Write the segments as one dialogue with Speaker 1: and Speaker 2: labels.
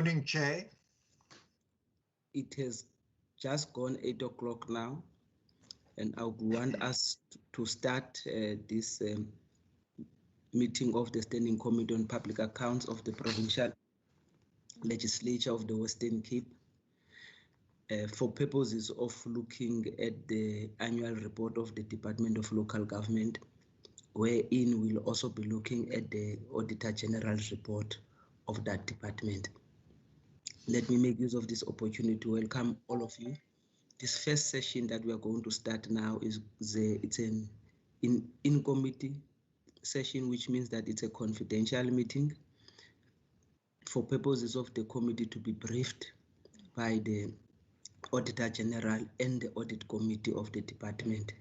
Speaker 1: morning, Chair.
Speaker 2: It has just gone 8 o'clock now, and I would want us to start this meeting of the Standing Committee on Public Accounts of the Provincial Legislature of the Western Cape for purposes of looking at the annual report of the Department of Local Government, wherein we'll also be looking at the Auditor General's report of that department. Let me make use of this opportunity to welcome all of you. This first session that we are going to start now it's an in-committee session, which means that it's a confidential meeting for purposes of the committee to be briefed by the Auditor General and the Audit Committee of the department.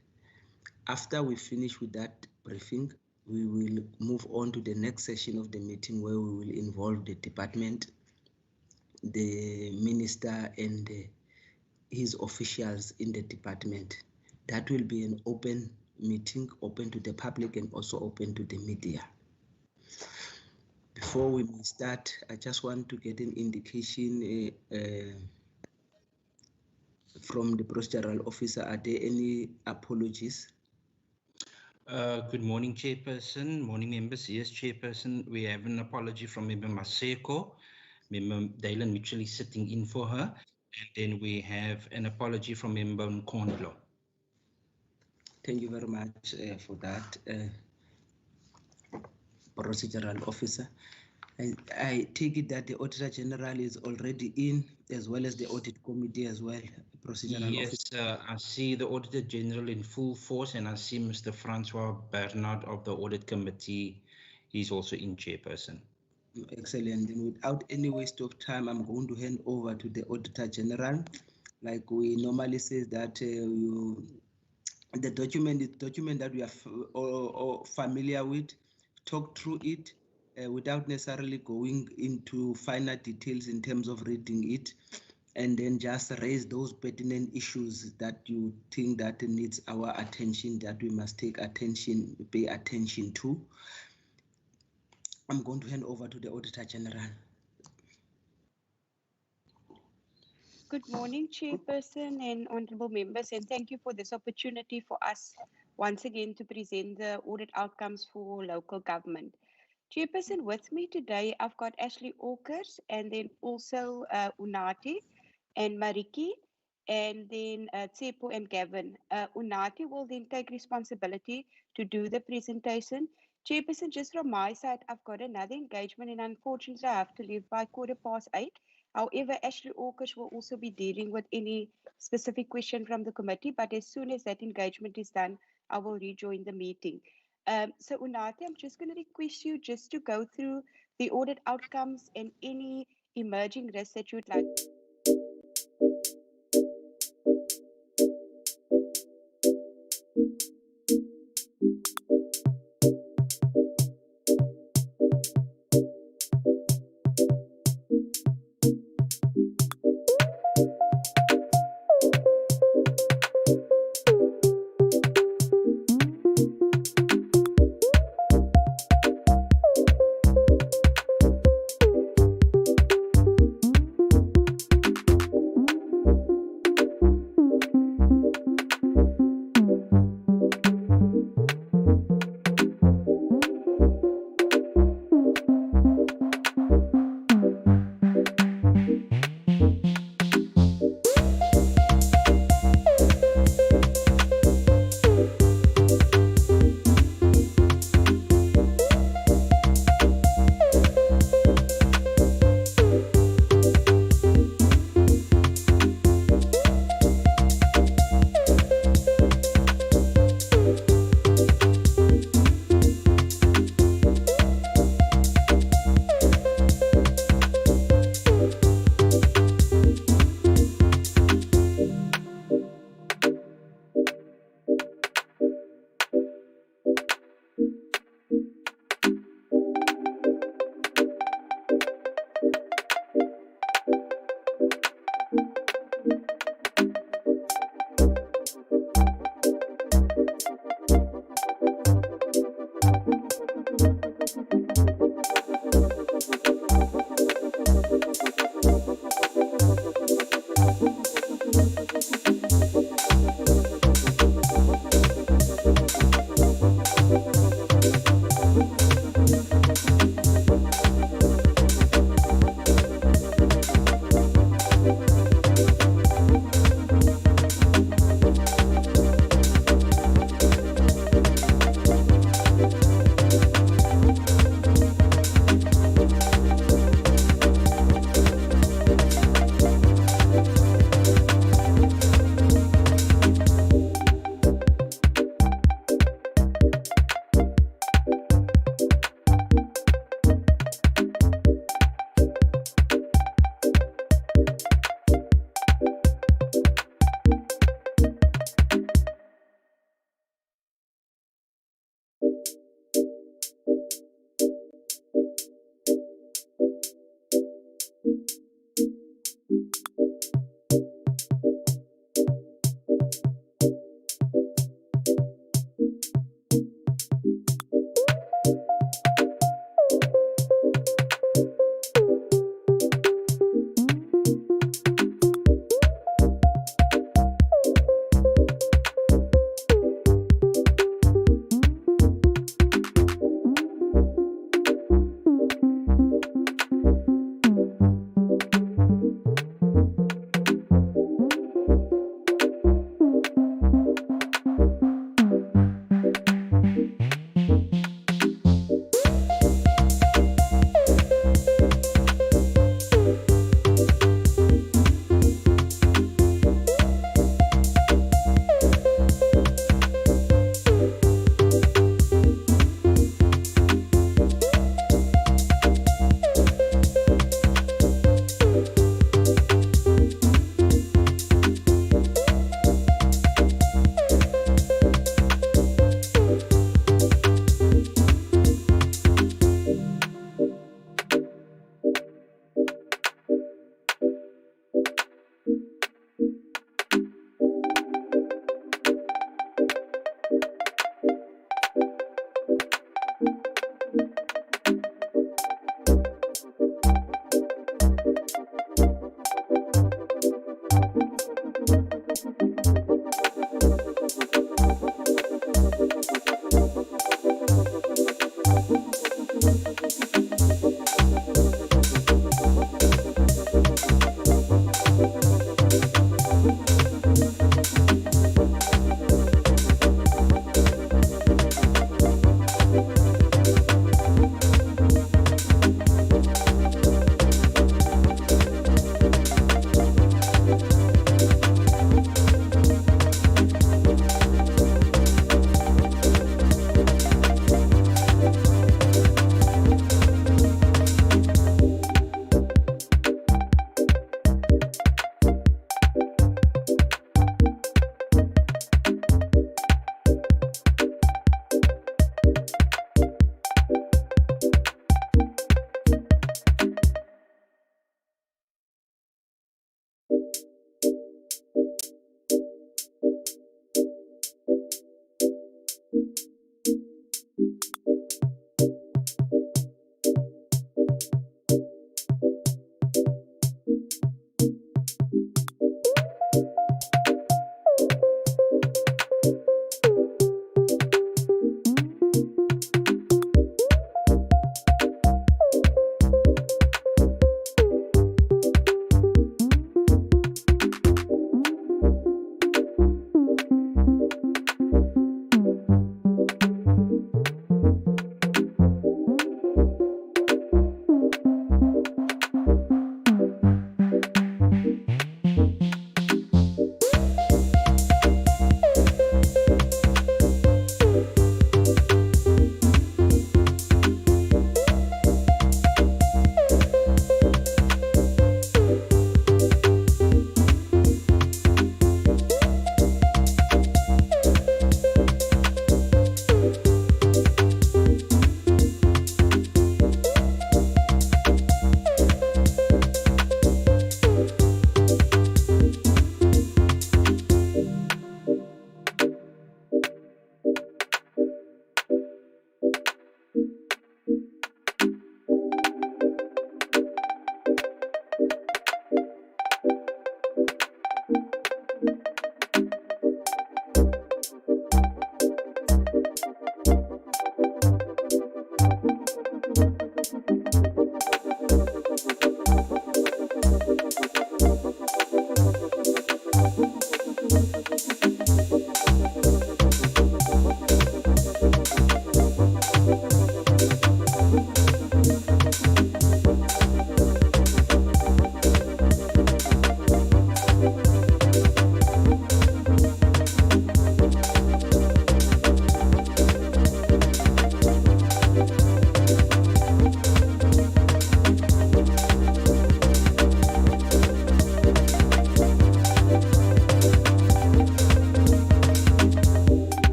Speaker 2: After we finish with that briefing, we will move on to the next session of the meeting, where we will involve the department, the minister, and his officials in the department. That will be an open meeting, open to the public and also open to the media. Before we start, I just want to get an indication from the procedural officer. Are there any apologies?
Speaker 3: Good morning, Chairperson. Morning, members. Yes, Chairperson. We have an apology from Member Maseko. Member Dylan Mitchell is sitting in for her. And then we have an apology from Member Nkondlo.
Speaker 2: Thank you very much for that, procedural officer. I take it that the Auditor General is already in, as well as the Audit Committee as well, procedural officer.
Speaker 3: Yes, I see the Auditor General in full force, and I see Mr. Francois Bernard of the Audit Committee. He's also in, Chairperson.
Speaker 2: Excellent. And without any waste of time, I'm going to hand over to the Auditor General. Like we normally say that the document that we are familiar with, talk through it without necessarily going into finer details in terms of reading it, and then just raise those pertinent issues that you think that needs our attention, that we must pay attention to. I'm going to hand over to the Auditor General.
Speaker 4: Good morning, Chairperson and honourable members, and thank you for this opportunity for us once again to present the audit outcomes for local government. Chairperson, with me today, I've got Ashley Aukers, and then also Unati and Mariki, and then Tsepo and Gavin. Unati will then take responsibility to do the presentation. Chairperson, just from my side, I've got another engagement, and unfortunately I have to leave by 8:15. However, Ashley Aukers will also be dealing with any specific question from the committee, but as soon as that engagement is done, I will rejoin the meeting. So Unati, I'm just going to request you just to go through the audit outcomes and any emerging risks that you'd like.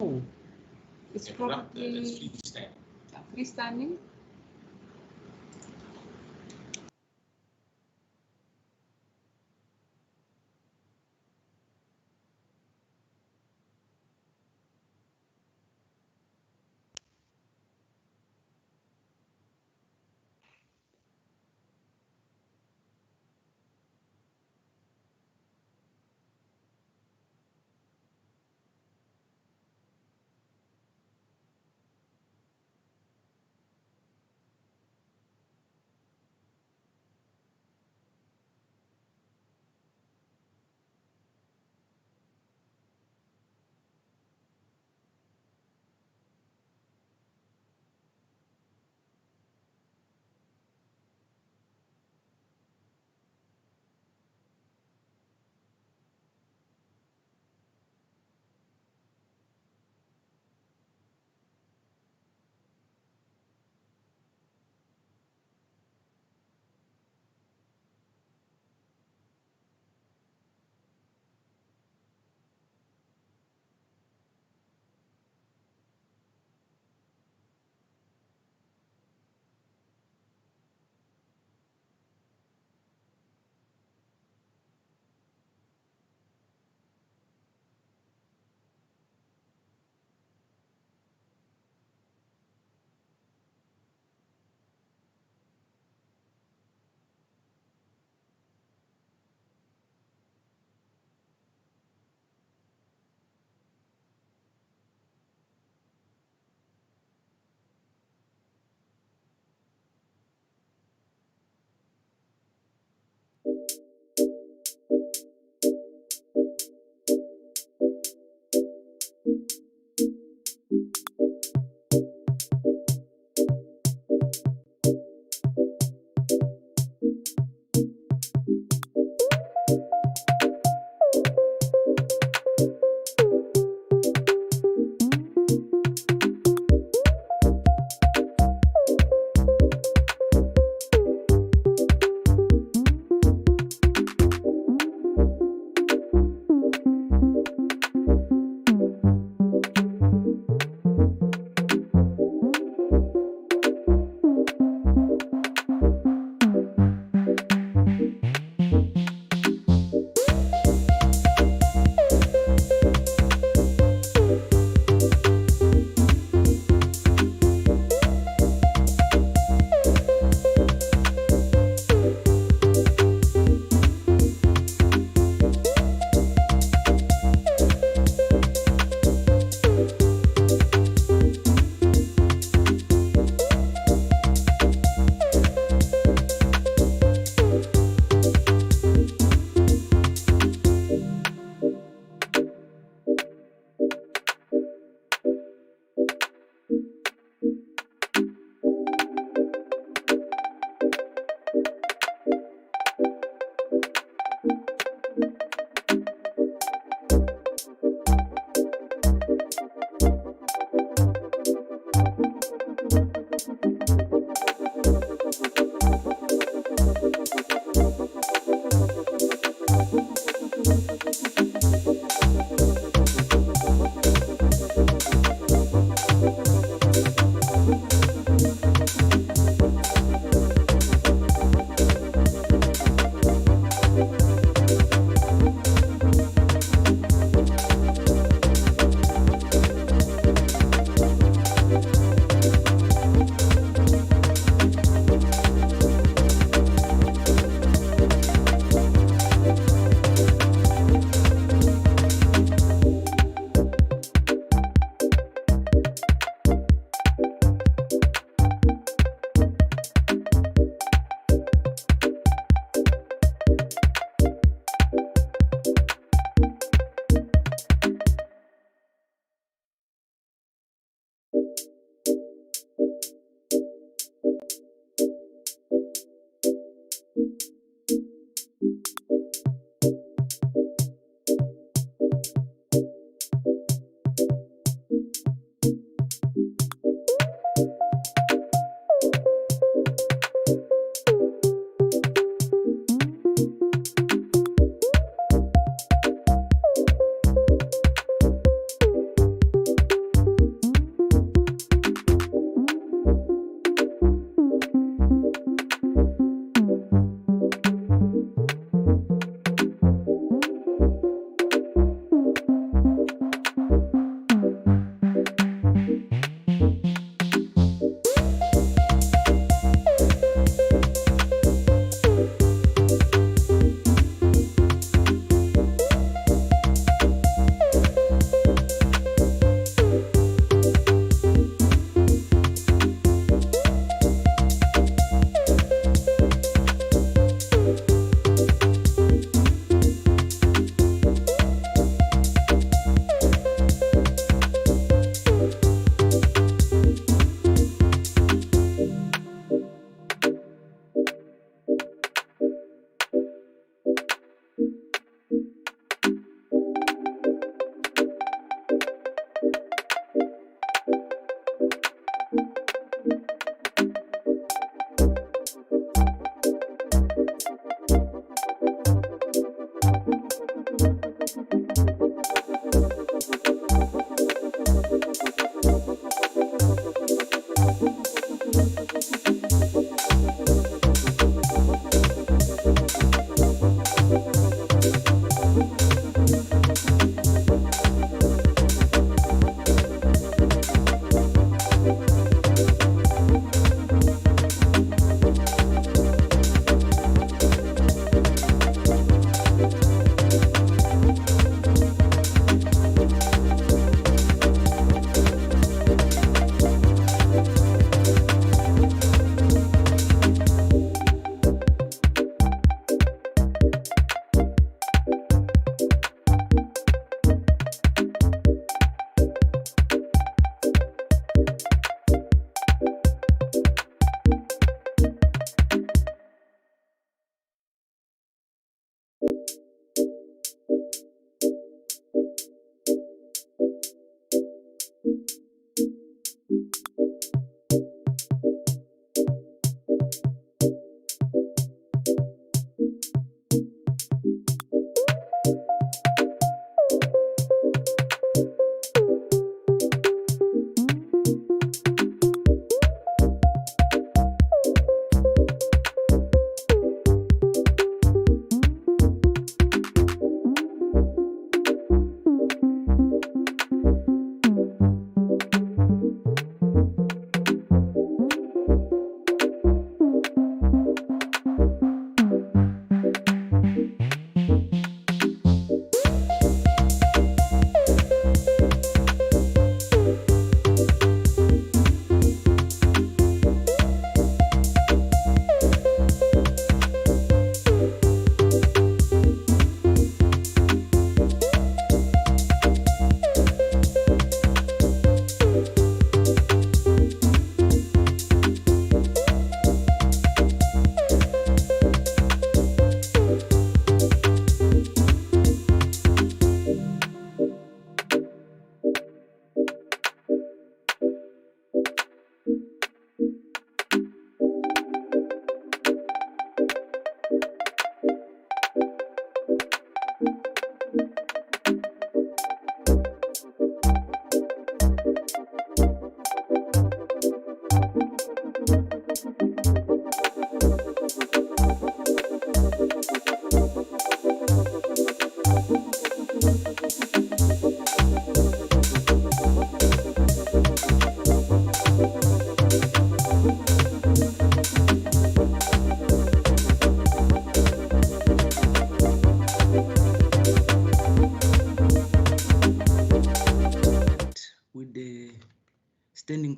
Speaker 1: Oh, it's probably freestanding.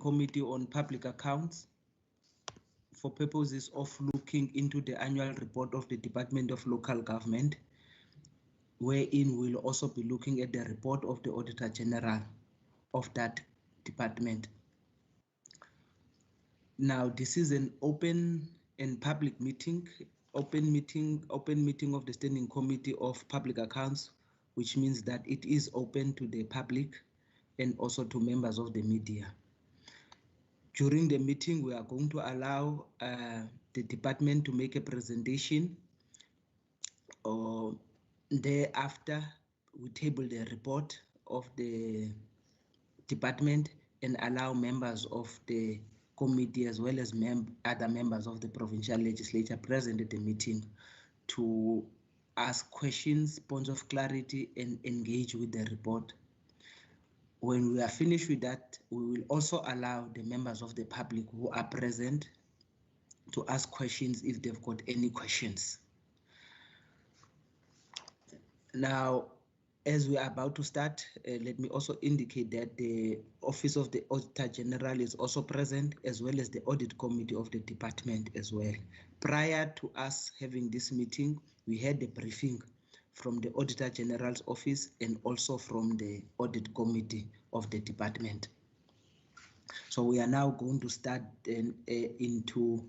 Speaker 2: Committee on Public Accounts for purposes of looking into the annual report of the Department of Local Government, wherein we'll also be looking at the report of the Auditor General of that department. Now, this is an open and public meeting, open meeting of the Standing Committee of Public Accounts, which means that it is open to the public and also to members of the media. During the meeting, we are going to allow the department to make a presentation. Thereafter, we table the report of the department and allow members of the committee as well as other members of the provincial legislature present at the meeting to ask questions, points of clarity, and engage with the report. When we are finished with that, we will also allow the members of the public who are present to ask questions if they've got any questions. Now, as we are about to start, let me also indicate that the Office of the Auditor General is also present, as well as the Audit Committee of the department as well. Prior to us having this meeting, we had a briefing from the Auditor General's office and also from the Audit Committee of the department. So we are now going to start into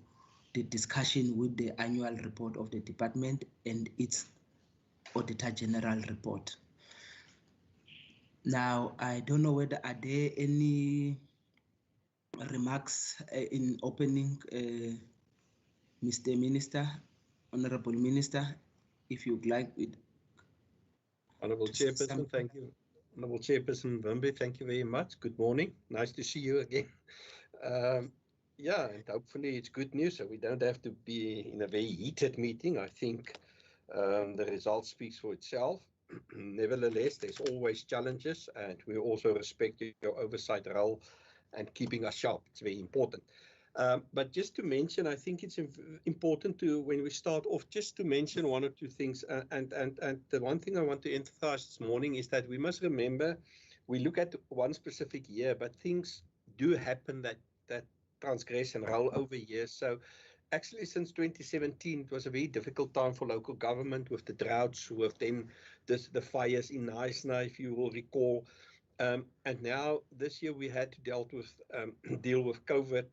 Speaker 2: the discussion with the annual report of the department and its Auditor General report. Now, I don't know whether are there any remarks in opening, Mr. Minister, Honorable Minister, if you'd like it.
Speaker 5: Honorable Chairperson, thank you. Honorable Chairperson Wimbe, thank you very much. Good morning. Nice to see you again. Yeah, and hopefully it's good news, so we don't have to be in a very heated meeting. I think the result speaks for itself. Nevertheless, there's always challenges, and we also respect your oversight role and keeping us sharp. It's very important. But just to mention, I think it's important to, when we start off, just to mention one or two things. And the one thing I want to emphasize this morning is that we must remember, we look at one specific year, but things do happen that transgress and roll over years. So actually, since 2017, it was a very difficult time for local government with the droughts, with then the fires in Naisna, if you will recall. And now this year we had to deal with COVID,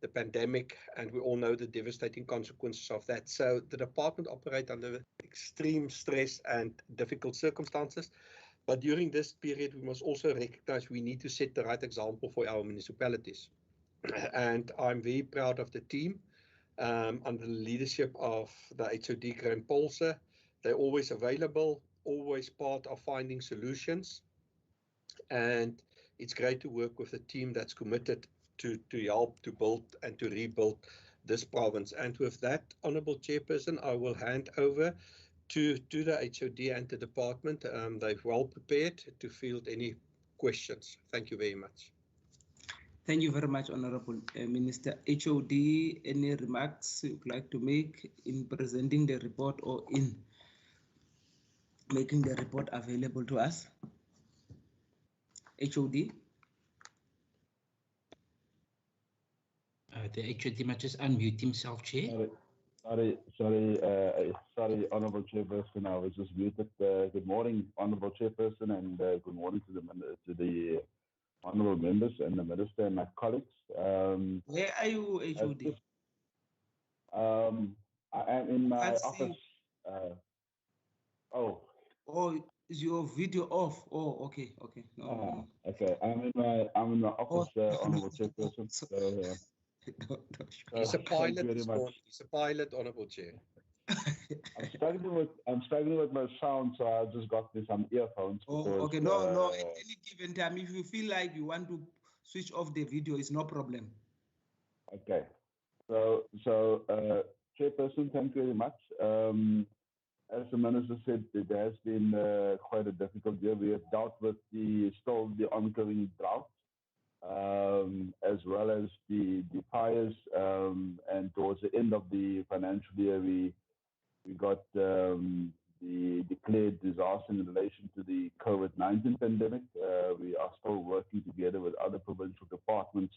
Speaker 5: the pandemic, and we all know the devastating consequences of that. So the department operates under extreme stress and difficult circumstances. But during this period, we must also recognize we need to set the right example for our municipalities. And I'm very proud of the team under the leadership of the HOD Graham Polse. They're always available, always part of finding solutions. And it's great to work with a team that's committed to help to build and to rebuild this province. And with that, Honourable Chairperson, I will hand over to the HOD and the department. They're well prepared to field any questions. Thank you very much.
Speaker 2: Thank you very much, Honorable Minister. HOD, any remarks you'd like to make in presenting the report or in making the report available to us? HOD?
Speaker 3: The HOD might just unmute himself, Chair.
Speaker 6: Sorry, Honourable Chairperson, I was just muted. Good morning, Honourable Chairperson, and good morning to the honourable members and the Minister and my colleagues.
Speaker 2: Where are you, HOD?
Speaker 6: I am in my office.
Speaker 2: Oh, is your video off? Oh, okay. No.
Speaker 6: Okay, I'm in my office, Honourable Chairperson. So,
Speaker 5: he's a pilot this morning. He's a pilot, Honourable Chair.
Speaker 6: I'm struggling with my sound, so I just got some earphones.
Speaker 2: Oh,
Speaker 6: because,
Speaker 2: okay. No. At any given time, if you feel like you want to switch off the video, it's no problem.
Speaker 6: Okay. So Chairperson, thank you very much. As the Minister said, it has been quite a difficult year. We have dealt with the ongoing drought, as well as the fires, and towards the end of the financial year, we got the declared disaster in relation to the COVID-19 pandemic. We are still working together with other provincial departments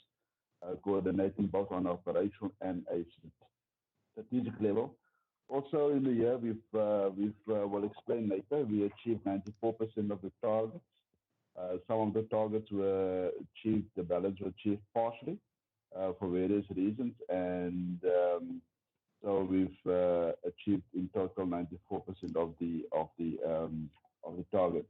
Speaker 6: coordinating both on operational and a strategic level. Also in the year, we'll explain later, we achieved 94% of the targets. Some of the targets were achieved, the balance were achieved partially for various reasons, and so we've achieved in total 94% of the targets.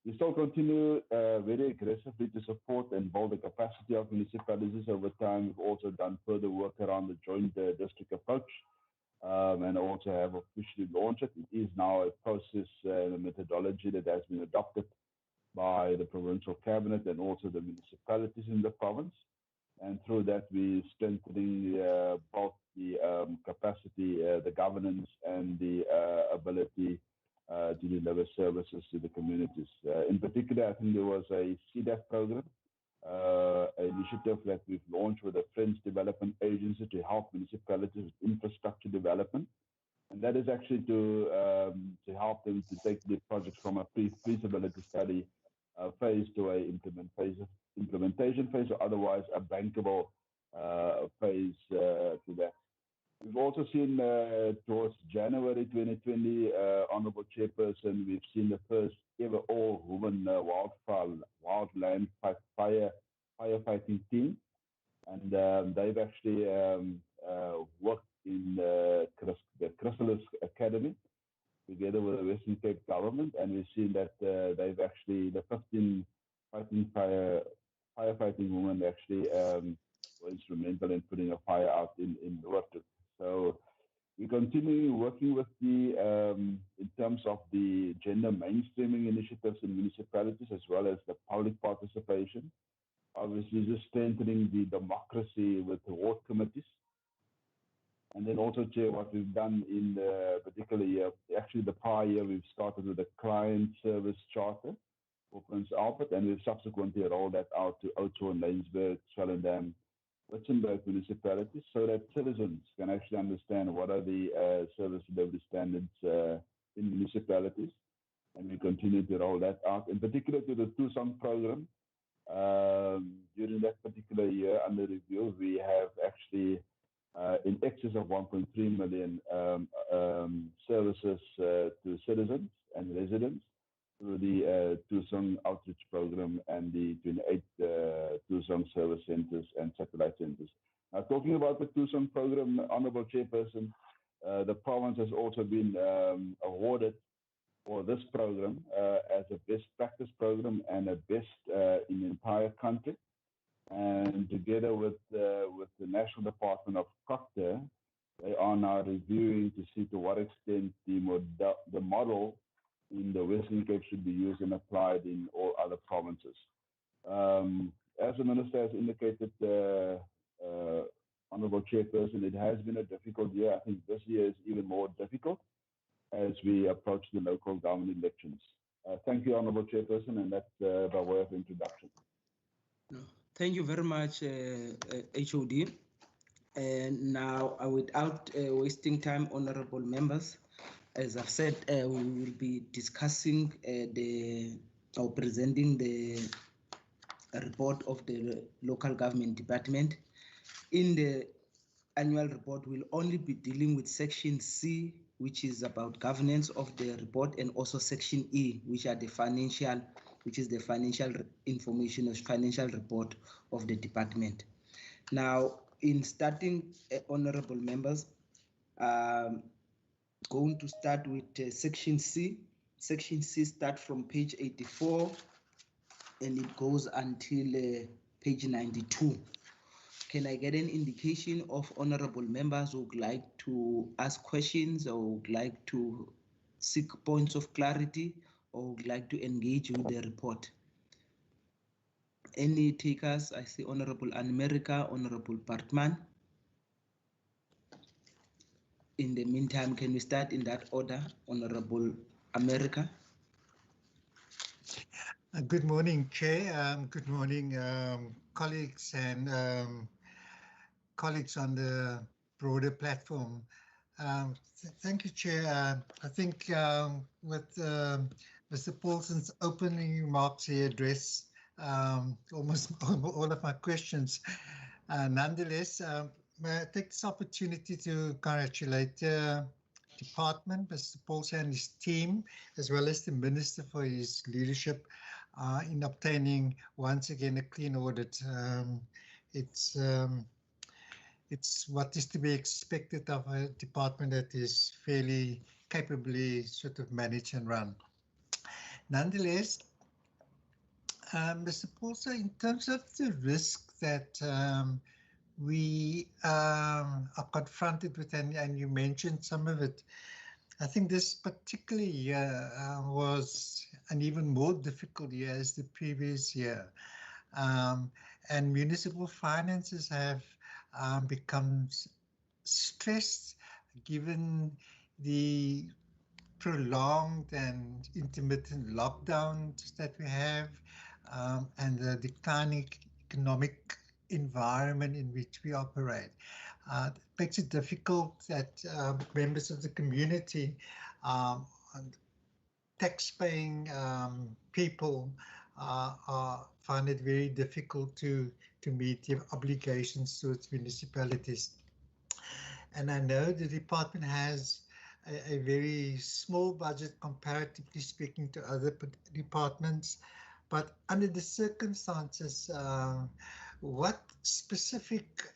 Speaker 6: We still continue very aggressively to support and build the capacity of municipalities over time. We've also done further work around the joint district approach, and also have officially launched it. It is now a process and a methodology that has been adopted by the provincial cabinet and also the municipalities in the province. And through that, we're strengthening both the capacity, the governance, and the ability to deliver services to the communities. In particular, I think there was a CDAP program, an initiative that we've launched with the French Development Agency to help municipalities with infrastructure development. And that is actually to help them to take the projects from a pre-feasibility study phase to a implementation phase, or otherwise a bankable phase to that. We've also seen towards January 2020, Honourable Chairperson, we've seen the first ever all-women wildland firefighting team, and they've actually worked in the Chrysalis Academy together with the Western Cape government, and we've seen that they've actually, the 15 firefighting women actually were instrumental in putting a fire out in Noordhoek. So we continue working with the, in terms of the gender mainstreaming initiatives in municipalities, as well as the public participation. Obviously, just strengthening the democracy with the ward committees. And then also, Chair, what we've done in the particular year, actually the prior year, we've started with a client service charter for Prince Albert, and we've subsequently rolled that out to Oudtshoorn, Laingsburg, Swellendam, Witzenberg municipalities, so that citizens can actually understand what are the service delivery standards in municipalities. And we continue to roll that out, in particular to the Tusang program. During that particular year under review, we have actually in excess of 1.3 million services to citizens and residents through the Tusang outreach program and the 28 Tusang service centers and satellite centers. Now, talking about the Tusang program, Honourable Chairperson, the province has also been awarded for this program as a best practice program and a best in the entire country. And together with the National Department of Proctor, they are now reviewing to see to what extent the model in the Western Cape should be used and applied in all other provinces. As the Minister has indicated, Honourable Chairperson, it has been a difficult year. I think this year is even more difficult as we approach the local government elections. Thank you, Honourable Chairperson, and that's by way of introduction.
Speaker 2: Thank you very much, HOD. And now, without wasting time, honourable members, as I've said, we will be discussing or presenting the report of the local government department. In the annual report, we'll only be dealing with section C, which is about governance of the report, and also section E, which is the financial information or financial report of the department. Now, in starting, honourable members, going to start with section C. Section C starts from page 84 and it goes until page 92. Can I get an indication of honourable members who would like to ask questions or would like to seek points of clarity or would like to engage with the report? Any takers? I see Honourable Anne-America, Honourable Bartman. In the meantime, can we start in that order? Honourable America.
Speaker 7: Good morning, Chair. Good morning, colleagues and colleagues on the broader platform. Thank you, Chair. I think with Mr. Paulson's opening remarks, he addressed almost all of my questions. Nonetheless, may I take this opportunity to congratulate the department, Mr. Paulson and his team, as well as the Minister for his leadership in obtaining once again a clean audit. It's what is to be expected of a department that is fairly capably sort of managed and run. Nonetheless, Mr. Paulson, in terms of the risk that we are confronted with, and you mentioned some of it, I think this particular year was an even more difficult year as the previous year. And municipal finances have become stressed given the prolonged and intermittent lockdowns that we have, and the declining economic environment in which we operate. It makes it difficult that members of the community, tax-paying people, find it very difficult to meet their obligations towards municipalities. And I know the department has a very small budget, comparatively speaking, to other departments. But under the circumstances, what specific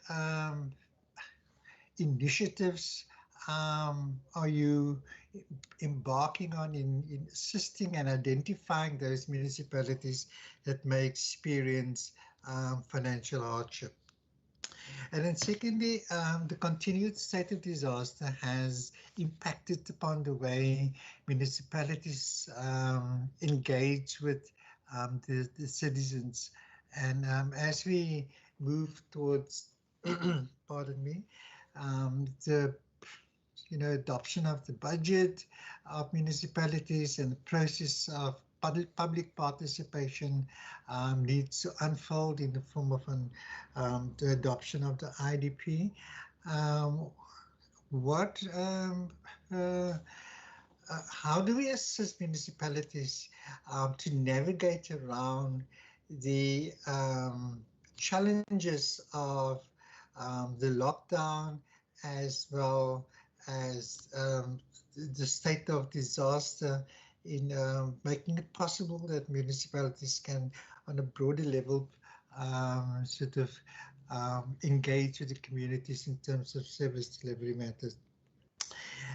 Speaker 7: initiatives are you embarking on in assisting and identifying those municipalities that may experience financial hardship? And then secondly, the continued state of disaster has impacted upon the way municipalities engage with the citizens. And as we move towards, pardon me, the adoption of the budget of municipalities and the process of public participation needs to unfold in the form of the adoption of the IDP. How do we assist municipalities to navigate around the challenges of the lockdown, as well as the state of disaster, in making it possible that municipalities can, on a broader level, sort of engage with the communities in terms of service delivery matters?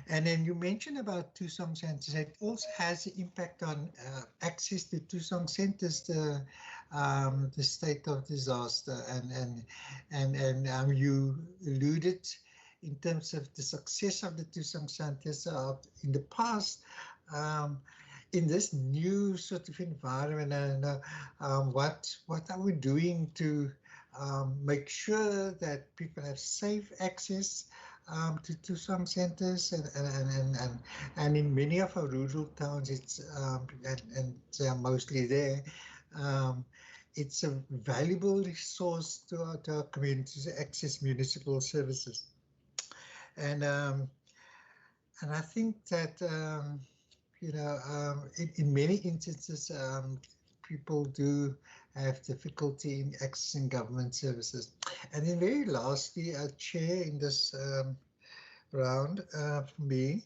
Speaker 7: And then you mentioned about Tusong centers. It also has an impact on access to Tusong centers, the state of disaster, and you alluded in terms of the success of the Tusong centers in the past. In this new sort of environment, and what are we doing to make sure that people have safe access to some centers, and in many of our rural towns, it's and they are mostly there. It's a valuable resource to our communities to access municipal services, and I think that in many instances, people do have difficulty in accessing government services. And then very lastly, Chair, in this round for me,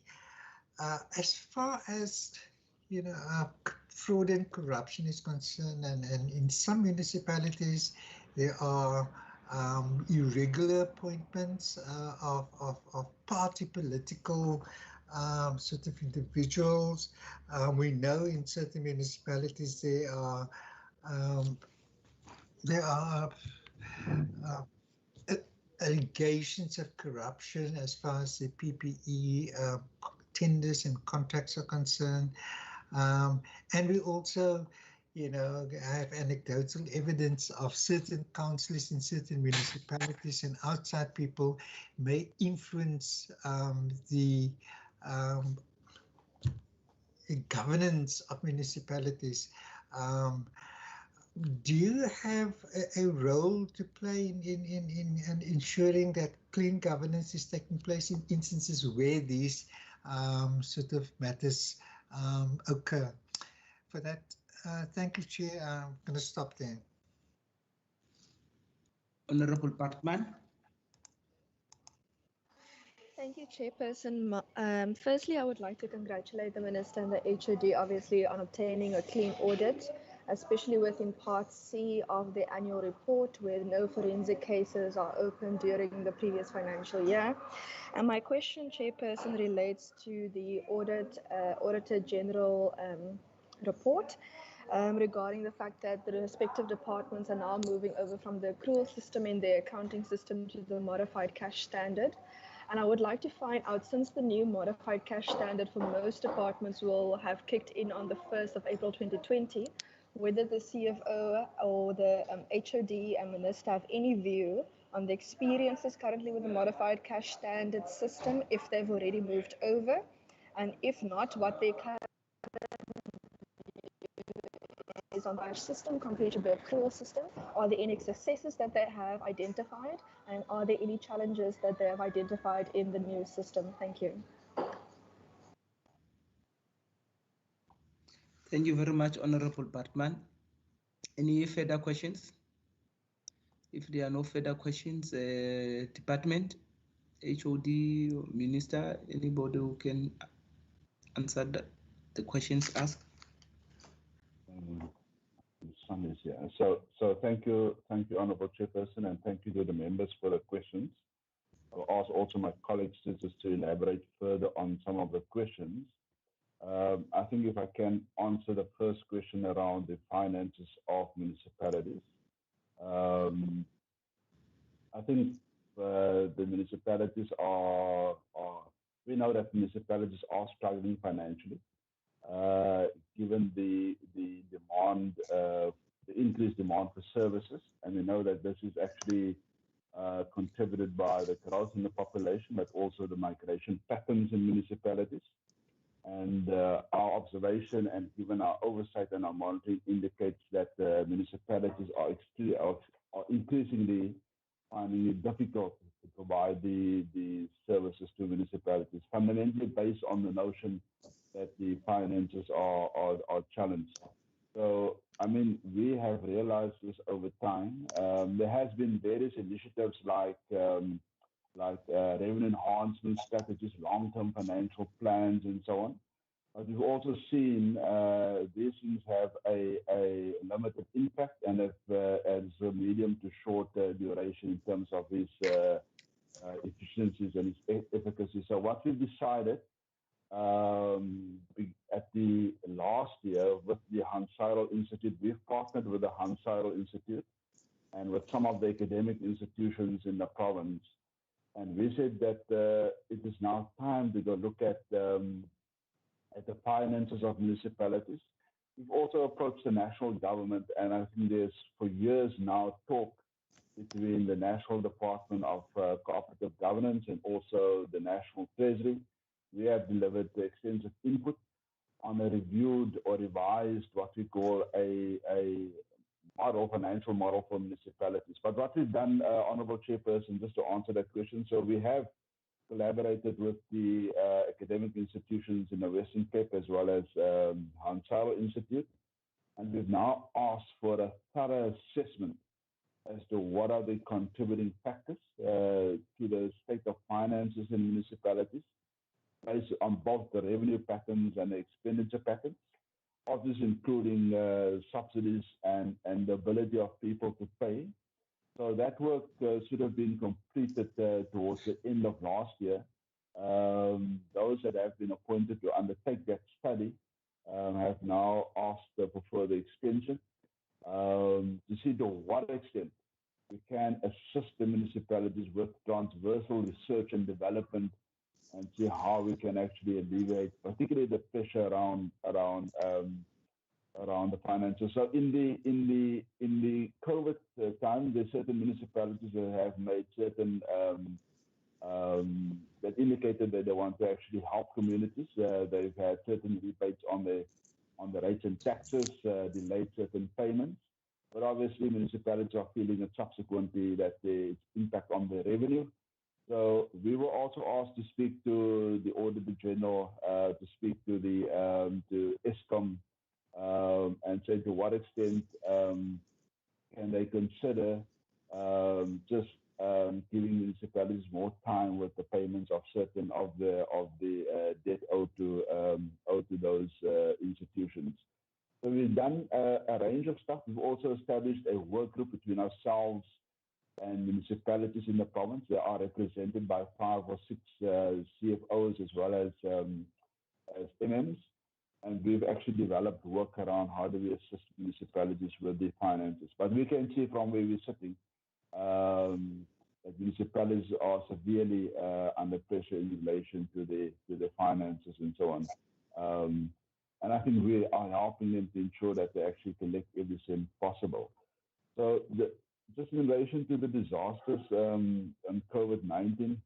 Speaker 7: as far as fraud and corruption is concerned, and in some municipalities there are irregular appointments of party political sort of individuals. We know in certain municipalities there are allegations of corruption as far as the PPE tenders and contracts are concerned. And we also, have anecdotal evidence of certain councillors in certain municipalities and outside people may influence the governance of municipalities. Do you have a role to play in ensuring that clean governance is taking place in instances where these sort of matters occur? For that, thank you, Chair. I'm going to stop there.
Speaker 2: Honorable Bartman.
Speaker 8: Thank you, Chairperson. Firstly, I would like to congratulate the Minister and the HOD, obviously, on obtaining a clean audit, especially within Part C of the annual report, where no forensic cases are open during the previous financial year. And my question, Chairperson, relates to the Auditor General report. Regarding the fact that the respective departments are now moving over from the accrual system in their accounting system to the modified cash standard. And I would like to find out, since the new modified cash standard for most departments will have kicked in on the 1st of April 2020, whether the CFO or the HOD and Minister have any view on the experiences currently with the modified cash standard system, if they've already moved over, and if not, what their current is on the system compared to the accrual system. Are there any successes that they have identified, and are there any challenges that they have identified in the new system? Thank you.
Speaker 2: Thank you very much, Honorable Bartman. Any further questions? If there are no further questions, Department, HOD, Minister, anybody who can answer the questions asked?
Speaker 6: So thank you, Honourable Chairperson, and thank you to the members for the questions. I'll ask also my colleagues just to elaborate further on some of the questions. I think if I can answer the first question around the finances of municipalities. I think the municipalities we know that municipalities are struggling financially, given the demand, the increased demand for services, and we know that this is actually contributed by the growth in the population, but also the migration patterns in municipalities. And our observation and given our oversight and our monitoring indicates that municipalities are increasingly finding it difficult to provide the services to municipalities, fundamentally based on the notion that the finances are challenged. So, I mean, we have realized this over time. There has been various initiatives like revenue enhancement strategies, long-term financial plans, and so on. But we've also seen these things have a limited impact and as a medium to short duration in terms of its efficiencies and its efficacy. So what we've decided at the last year with the Hans Seidel Institute, we've partnered with the Hans Seidel Institute and with some of the academic institutions in the province. And we said that it is now time to go look at the finances of municipalities. We've also approached the national government, and I think there's for years now talk between the National Department of Cooperative Governance and also the National Treasury. We have delivered extensive input on a reviewed or revised what we call a financial model for municipalities. But what we've done, Honourable Chairperson, just to answer that question, so we have collaborated with the academic institutions in the Western Cape as well as Hans Seidel Institute, and we've now asked for a thorough assessment as to what are the contributing factors to the state of finances in municipalities, based on both the revenue patterns and the expenditure patterns, obviously including subsidies and the ability of people to pay. So that work should have been completed towards the end of last year. Those that have been appointed to undertake that study have now asked for further extension to see to what extent we can assist the municipalities with transversal research and development and see how we can actually alleviate, particularly the pressure around the finances. So in the COVID time, there's certain municipalities that have made certain that indicated that they want to actually help communities. They've had certain rebates on the rates and taxes, delayed certain payments. But obviously, municipalities are feeling it subsequently that there's impact on their revenue. So we were also asked to speak to the Auditor General, to speak to the to Eskom, and say to what extent can they consider just giving municipalities more time with the payments of certain of the debt owed to those institutions. So we've done a range of stuff. We've also established a work group between ourselves and municipalities in the province. They are represented by 5 or 6 CFOs as well as MMs. And we've actually developed work around how do we assist municipalities with their finances. But we can see from where we're sitting that municipalities are severely under pressure in relation to their finances and so on. And I think we are helping them to ensure that they actually collect everything possible. So just in relation to the disasters and COVID-19,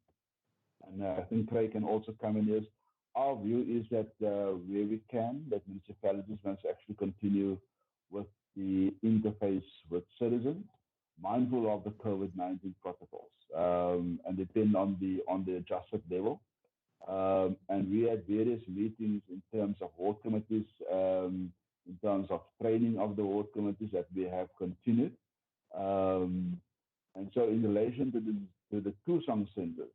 Speaker 6: and I think Craig can also come in here, our view is that where we can, that municipalities must actually continue with the interface with citizens, mindful of the COVID-19 protocols, and depend on the adjusted level. And we had various meetings in terms of ward committees, in terms of training of the ward committees that we have continued. And so in relation to the Tusang centers,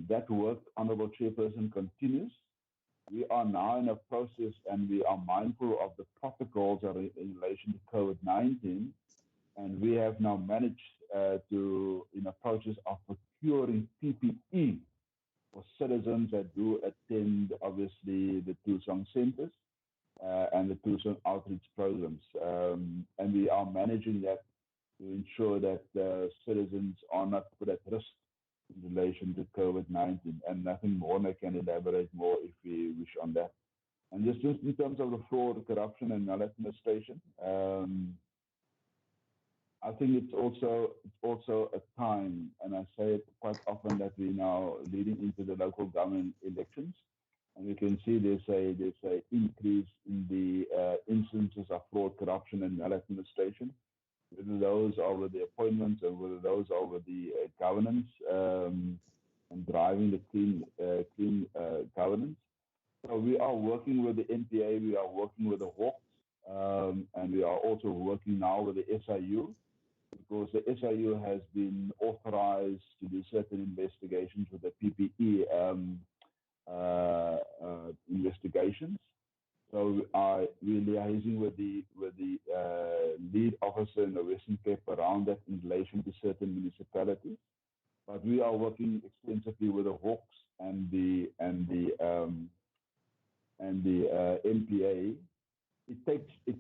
Speaker 6: that work, Honorable Chairperson, continues. We are now in a process and we are mindful of the protocols in relation to COVID-19. And we have now managed in a process of procuring PPE for citizens that do attend, obviously, the Tusang centers and the Tusang outreach programs. And we are managing that to ensure that citizens are not put at risk in relation to COVID-19. And nothing more, and I can elaborate more if we wish on that. And just in terms of the fraud, corruption, and maladministration, I think it's also a time, and I say it quite often, that we're now leading into the local government elections, and we can see there's a increase in the instances of fraud, corruption, and maladministration, whether those are with the appointments or whether those are with the governance and driving the clean governance. So we are working with the NPA, we are working with the Hawks, and we are also working now with the SIU, because the SIU has been authorized to do certain investigations with the PPE investigations. So we're liaising with the lead officer in the Western Cape around that in relation to certain municipalities. But we are working extensively with the Hawks and the NPA. It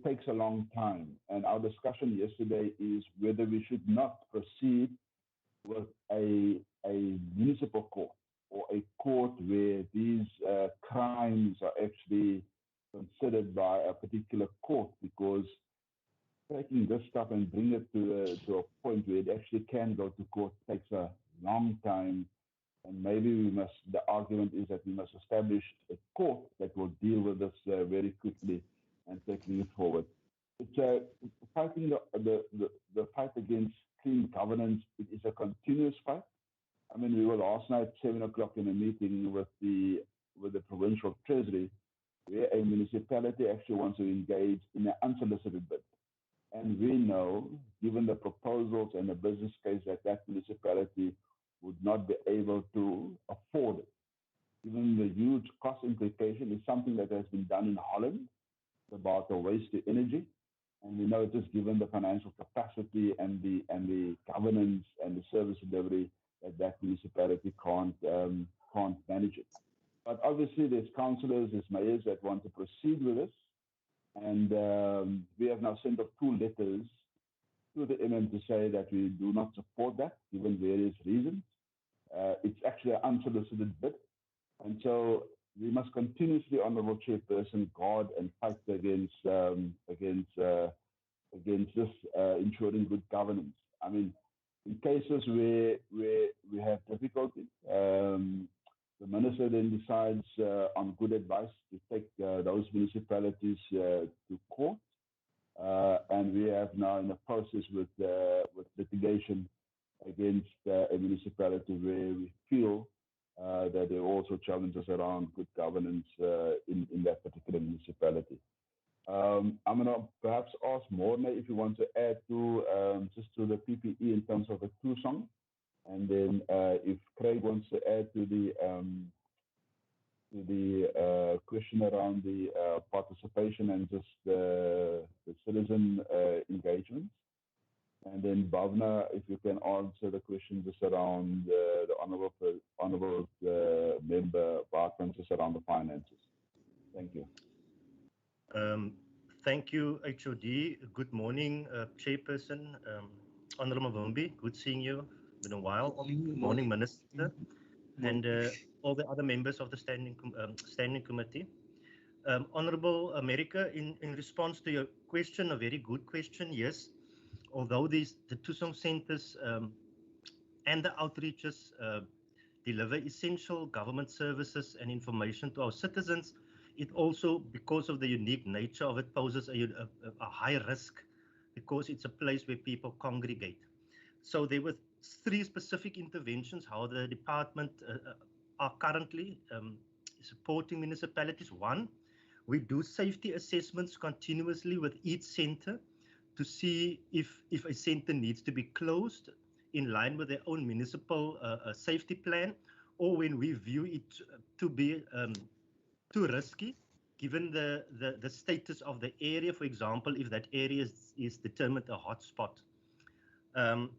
Speaker 6: takes a long time, and our discussion yesterday is whether we should not proceed with a municipal court or a court where these crimes are actually considered by a particular court, because taking this stuff and bring it to a point where it actually can go to court takes a long time. And maybe the argument is that we must establish a court that will deal with this very quickly and taking it forward. It's fighting the fight against clean governance. It is a continuous fight. I mean, we were last night 7 o'clock in a meeting with the provincial treasury, where a municipality actually wants to engage in an unsolicited bid. And we know, given the proposals and the business case, that municipality would not be able to afford it. Given the huge cost implication, is something that has been done in Holland about the waste to energy. And we know just given the financial capacity and the governance and the service delivery, that municipality can't manage it. But obviously there's councillors, there's mayors that want to proceed with this. And we have now sent off 2 letters to the MM to say that we do not support that, given various reasons. It's actually an unsolicited bid. And so we must continuously, Honourable Chairperson, guard and fight against this, ensuring good governance. I mean, in cases where we have difficulty, the minister then decides on good advice to take those municipalities to court. And we have now in a process with litigation against a municipality where we feel that there are also challenges around good governance in that particular municipality. I'm gonna perhaps ask Morne if you want to add to just to the PPE in terms of the Tusong, and then if Craig wants to add to the question around the participation and just the citizen engagement. And then Bhavna, if you can answer the question just around the honourable member Barton, just around the finances. Thank you.
Speaker 9: Thank you, HOD. Good morning, Chairperson. Honourable Mavumbi, good seeing you. Been a while. Good morning, Minister, and all the other members of the Standing Committee. Honourable America, in response to your question, a very good question, yes. Although the Tusong centres and the outreaches deliver essential government services and information to our citizens, it also, because of the unique nature of it, poses a high risk because it's a place where people congregate. So there were 3 specific interventions how the department are currently supporting municipalities. 1, we do safety assessments continuously with each centre to see if a centre needs to be closed in line with their own municipal safety plan, or when we view it to be too risky, given the status of the area, for example, if that area is determined a hotspot.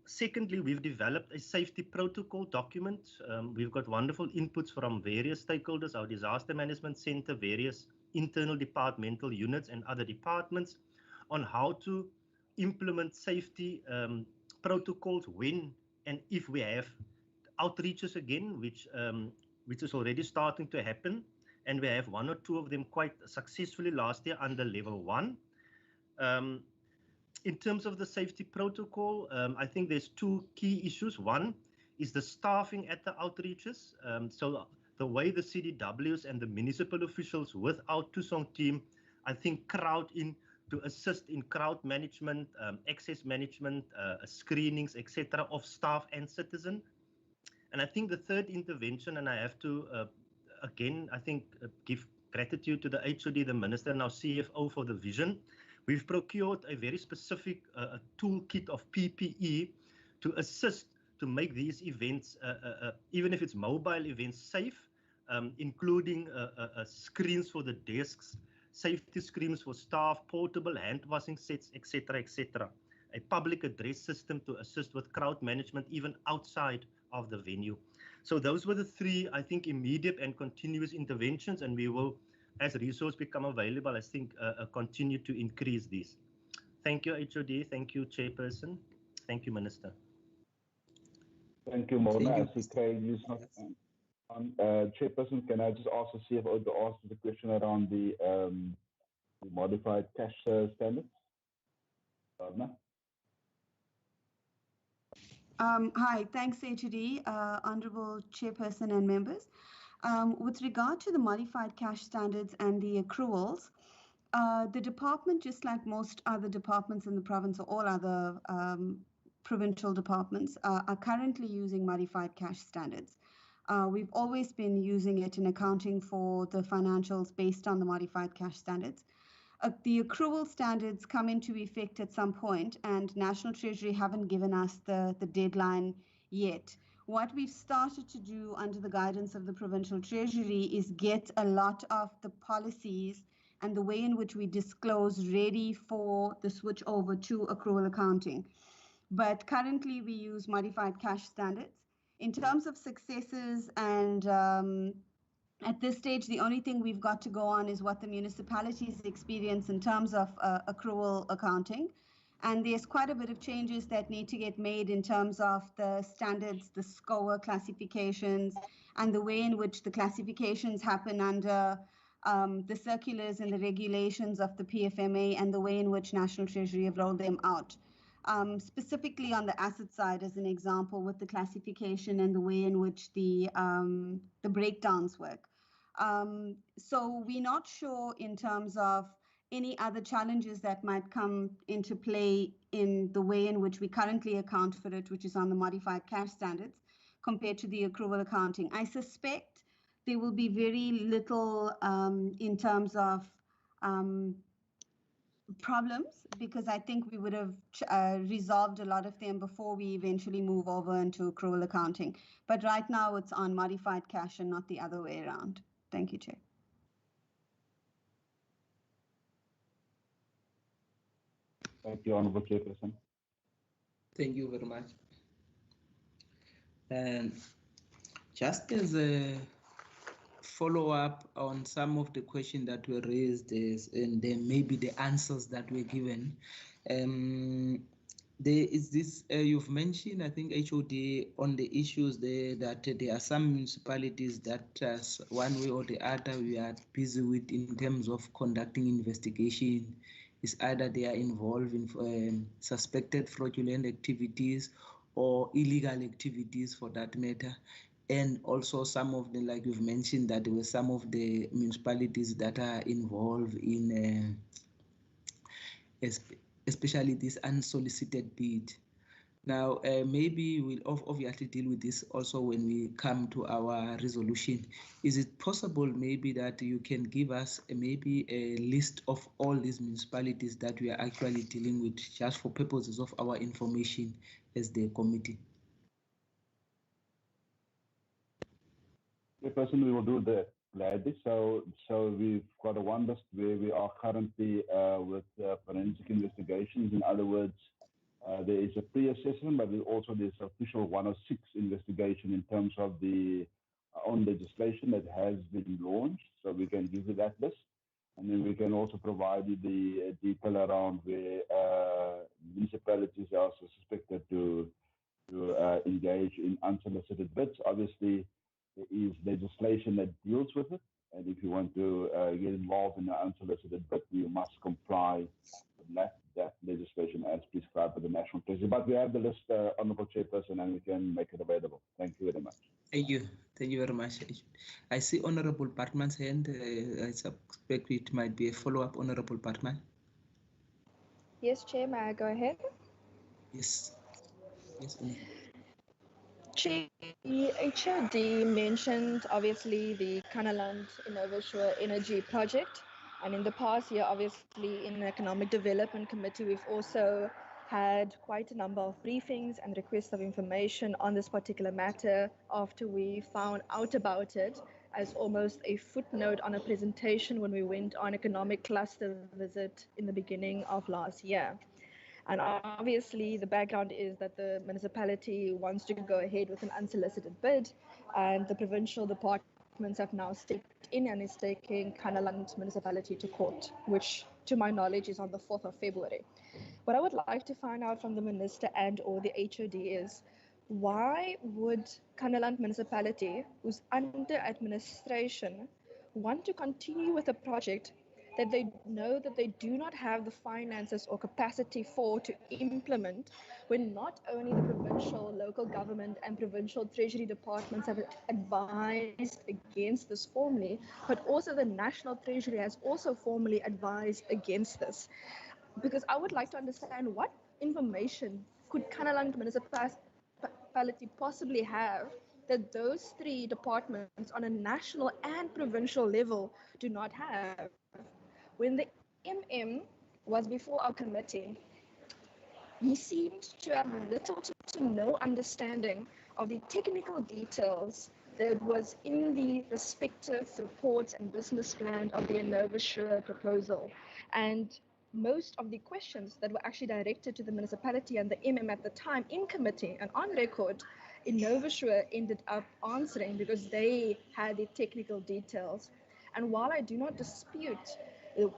Speaker 9: Secondly, we've developed a safety protocol document. We've got wonderful inputs from various stakeholders, our disaster management center, various internal departmental units and other departments on how to implement safety protocols when and if we have outreaches again, which is already starting to happen. And we have 1 or 2 of them quite successfully last year under level 1. In terms of the safety protocol, I think there's 2 key issues. 1 is the staffing at the outreaches. So the way the CDWs and the municipal officials with our Tusong team, I think, crowd in to assist in crowd management, access management, screenings, etc. of staff and citizen. And I think the 3rd intervention, and I have to, again, I think, give gratitude to the HOD, the Minister, and our CFO for the vision. We've procured a very specific toolkit of PPE to assist to make these events, even if it's mobile events, safe, including screens for the desks, safety screens for staff, portable hand washing sets, etc., etc. A public address system to assist with crowd management even outside of the venue. So those were the 3, I think, immediate and continuous interventions, and we will, as resources become available, I think, continue to increase these. Thank you, HOD. Thank you, Chairperson. Thank you, Minister.
Speaker 6: Thank you, Mona. I see Craig is not on. Chairperson, can I just ask the CFO to ask the question around the modified cash standards? Bhavna?
Speaker 10: Hi, thanks, HOD, Honourable Chairperson and members. With regard to the modified cash standards and the accruals, the department, just like most other departments in the province or all other provincial departments, are currently using modified cash standards. We've always been using it in accounting for the financials based on the modified cash standards. The accrual standards come into effect at some point, and National Treasury haven't given us the deadline yet. What we've started to do under the guidance of the Provincial Treasury is get a lot of the policies and the way in which we disclose ready for the switch over to accrual accounting. But currently we use modified cash standards. In terms of successes and at this stage, the only thing we've got to go on is what the municipalities experience in terms of accrual accounting. And there's quite a bit of changes that need to get made in terms of the standards, the SCOA classifications, and the way in which the classifications happen under the circulars and the regulations of the PFMA and the way in which National Treasury have rolled them out. Specifically on the asset side, as an example, with the classification and the way in which the breakdowns work. So we're not sure in terms of any other challenges that might come into play in the way in which we currently account for it, which is on the modified cash standards, compared to the accrual accounting. I suspect there will be very little in terms of problems, because I think we would have resolved a lot of them before we eventually move over into accrual accounting. But right now it's on modified cash and not the other way around. Thank you, Chair.
Speaker 6: Thank you, Honorable Chairperson.
Speaker 2: Thank you very much. And just as a follow-up on some of the questions that were raised and then maybe the answers that were given, there is this, you've mentioned, I think, HOD, on the issues there, that there are some municipalities that one way or the other we are busy with in terms of conducting investigation. Is either they are involved in suspected fraudulent activities or illegal activities for that matter. And also some of them, like you've mentioned, that there were some of the municipalities that are involved in especially this unsolicited bid. Now, maybe we'll obviously deal with this also when we come to our resolution. Is it possible maybe that you can give us maybe a list of all these municipalities that we are actually dealing with, just for purposes of our information as the committee?
Speaker 6: The person we will do that gladly. So we've got a one list where we are currently with forensic investigations. In other words, there is a pre-assessment, but also there's official 106 investigation in terms of the own legislation that has been launched. So we can give you that list. And then we can also provide you the detail around where municipalities are suspected to engage in unsolicited bids. Obviously, there is legislation that deals with it. And if you want to get involved in an unsolicited bid, you must comply with that legislation as prescribed by the National Treasury. But we have the list, Honourable Chairperson, and we can make it available. Thank you very much.
Speaker 2: Thank you. Thank you very much. I see Honourable Bartman's hand. I suspect it might be a follow-up, Honourable Bartman.
Speaker 8: Yes, Chair, may I go ahead?
Speaker 2: Yes. Yes,
Speaker 8: Chair, the HOD mentioned obviously the Kanaland Innovation Energy Project, and in the past year, obviously in the Economic Development Committee, we've also had quite a number of briefings and requests of information on this particular matter after we found out about it as almost a footnote on a presentation when we went on economic cluster visit in the beginning of last year. And obviously the background is that the municipality wants to go ahead with an unsolicited bid, and the provincial departments have now stepped in and is taking Kanaland municipality to court, which to my knowledge is on the 4th of February. What I would like to find out from the minister and or the HOD is, why would Kanaland municipality, who's under administration, want to continue with a project that they know that they do not have the finances or capacity for to implement, when not only the provincial, local government and provincial treasury departments have advised against this formally, but also the national treasury has also formally advised against this. Because I would like to understand what information could Kanaland municipality possibly have that those three departments on a national and provincial level do not have. When the MM was before our committee, he seemed to have little to no understanding of the technical details that was in the respective reports and business plan of the Innovasure proposal. And most of the questions that were actually directed to the municipality and the MM at the time in committee and on record, Innovasure ended up answering because they had the technical details. And while I do not dispute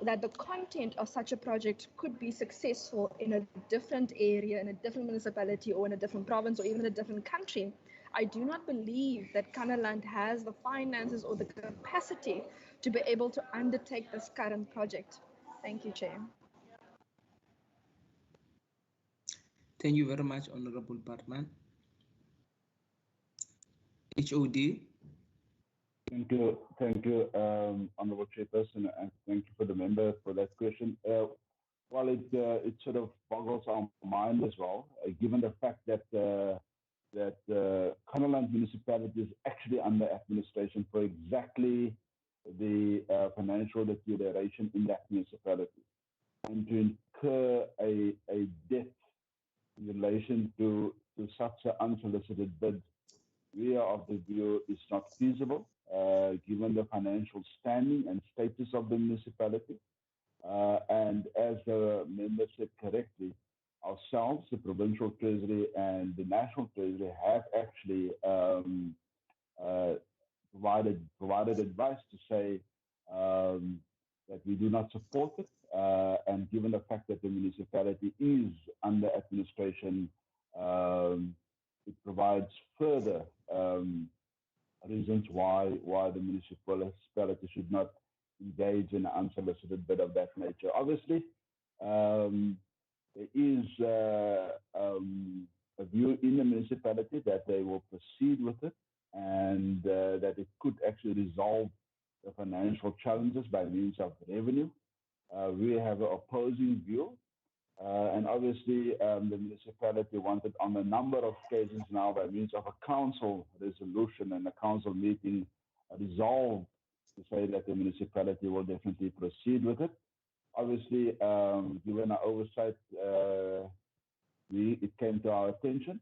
Speaker 8: that the content of such a project could be successful in a different area, in a different municipality, or in a different province, or even in a different country, I do not believe that Kanaland has the finances or the capacity to be able to undertake this current project. Thank you, Chair.
Speaker 2: Thank you very much, Honorable Bartman. HOD.
Speaker 6: Thank you, Honourable Chairperson, and thank you for the member for that question. Well, it sort of boggles our mind as well, given the fact that Kanaland municipality is actually under administration for exactly the financial deterioration in that municipality. and to incur a debt in relation to such an unsolicited bid, we are of the view is not feasible, given the financial standing and status of the municipality. And as the member said correctly, ourselves, the Provincial Treasury and the National Treasury have actually provided advice to say that we do not support it. And given the fact that the municipality is under administration, it provides further reasons why the municipality should not engage in an unsolicited bid of that nature. Obviously, there is a view in the municipality that they will proceed with it, and that it could actually resolve the financial challenges by means of revenue. We have an opposing view, and obviously the municipality wanted on a number of occasions now by means of a council resolution and a council meeting resolved to say that the municipality will definitely proceed with it. Obviously, given our oversight, it came to our attention,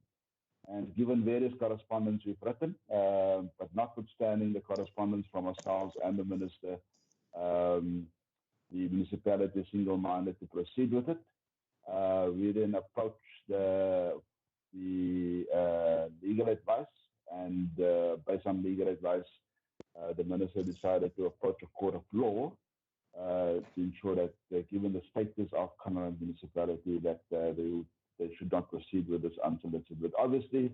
Speaker 6: and given various correspondence we've written, but notwithstanding the correspondence from ourselves and the minister, the municipality is single-minded to proceed with it. We then approached the legal advice, and based on legal advice, the minister decided to approach a court of law to ensure that, given the status of Canaland municipality, that they should not proceed with this unsolicited bid. Obviously,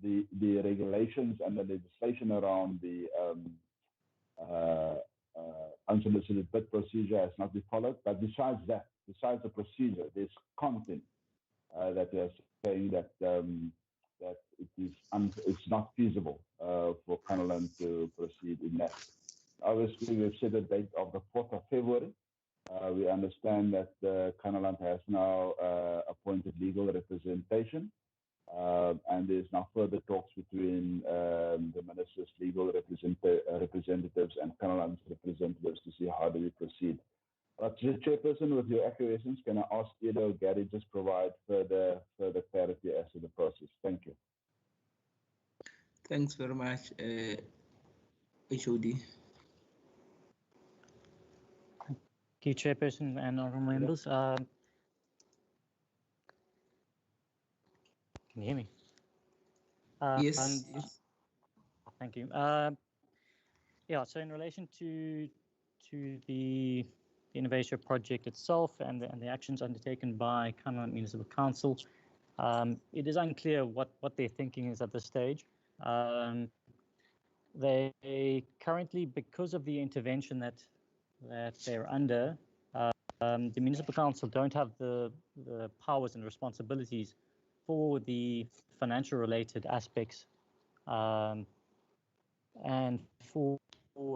Speaker 6: the regulations and the legislation around the unsolicited bid procedure has not been followed. But besides that, besides the procedure, there's content that they are saying that that it's not feasible for Canaland to proceed in that. Obviously, we've set a date of the 4th of February. We understand that Canaland has now appointed legal representation, and there's now further talks between the minister's legal representatives and Canaland's representatives to see how do we proceed. But Chairperson, with your acquiescence, can I ask Edo or Gary just provide further clarity as to the process? Thank you.
Speaker 2: Thanks very much, HOD.
Speaker 11: Thank you, Chairperson and honourable members. Can you hear me?
Speaker 2: Yes.
Speaker 11: Thank you. Yeah, so in relation to the innovation project itself and the actions undertaken by Canaland Municipal Council, it is unclear what their thinking is at this stage. They currently, because of the intervention that they're under, the municipal council don't have the powers and responsibilities for the financial related aspects and for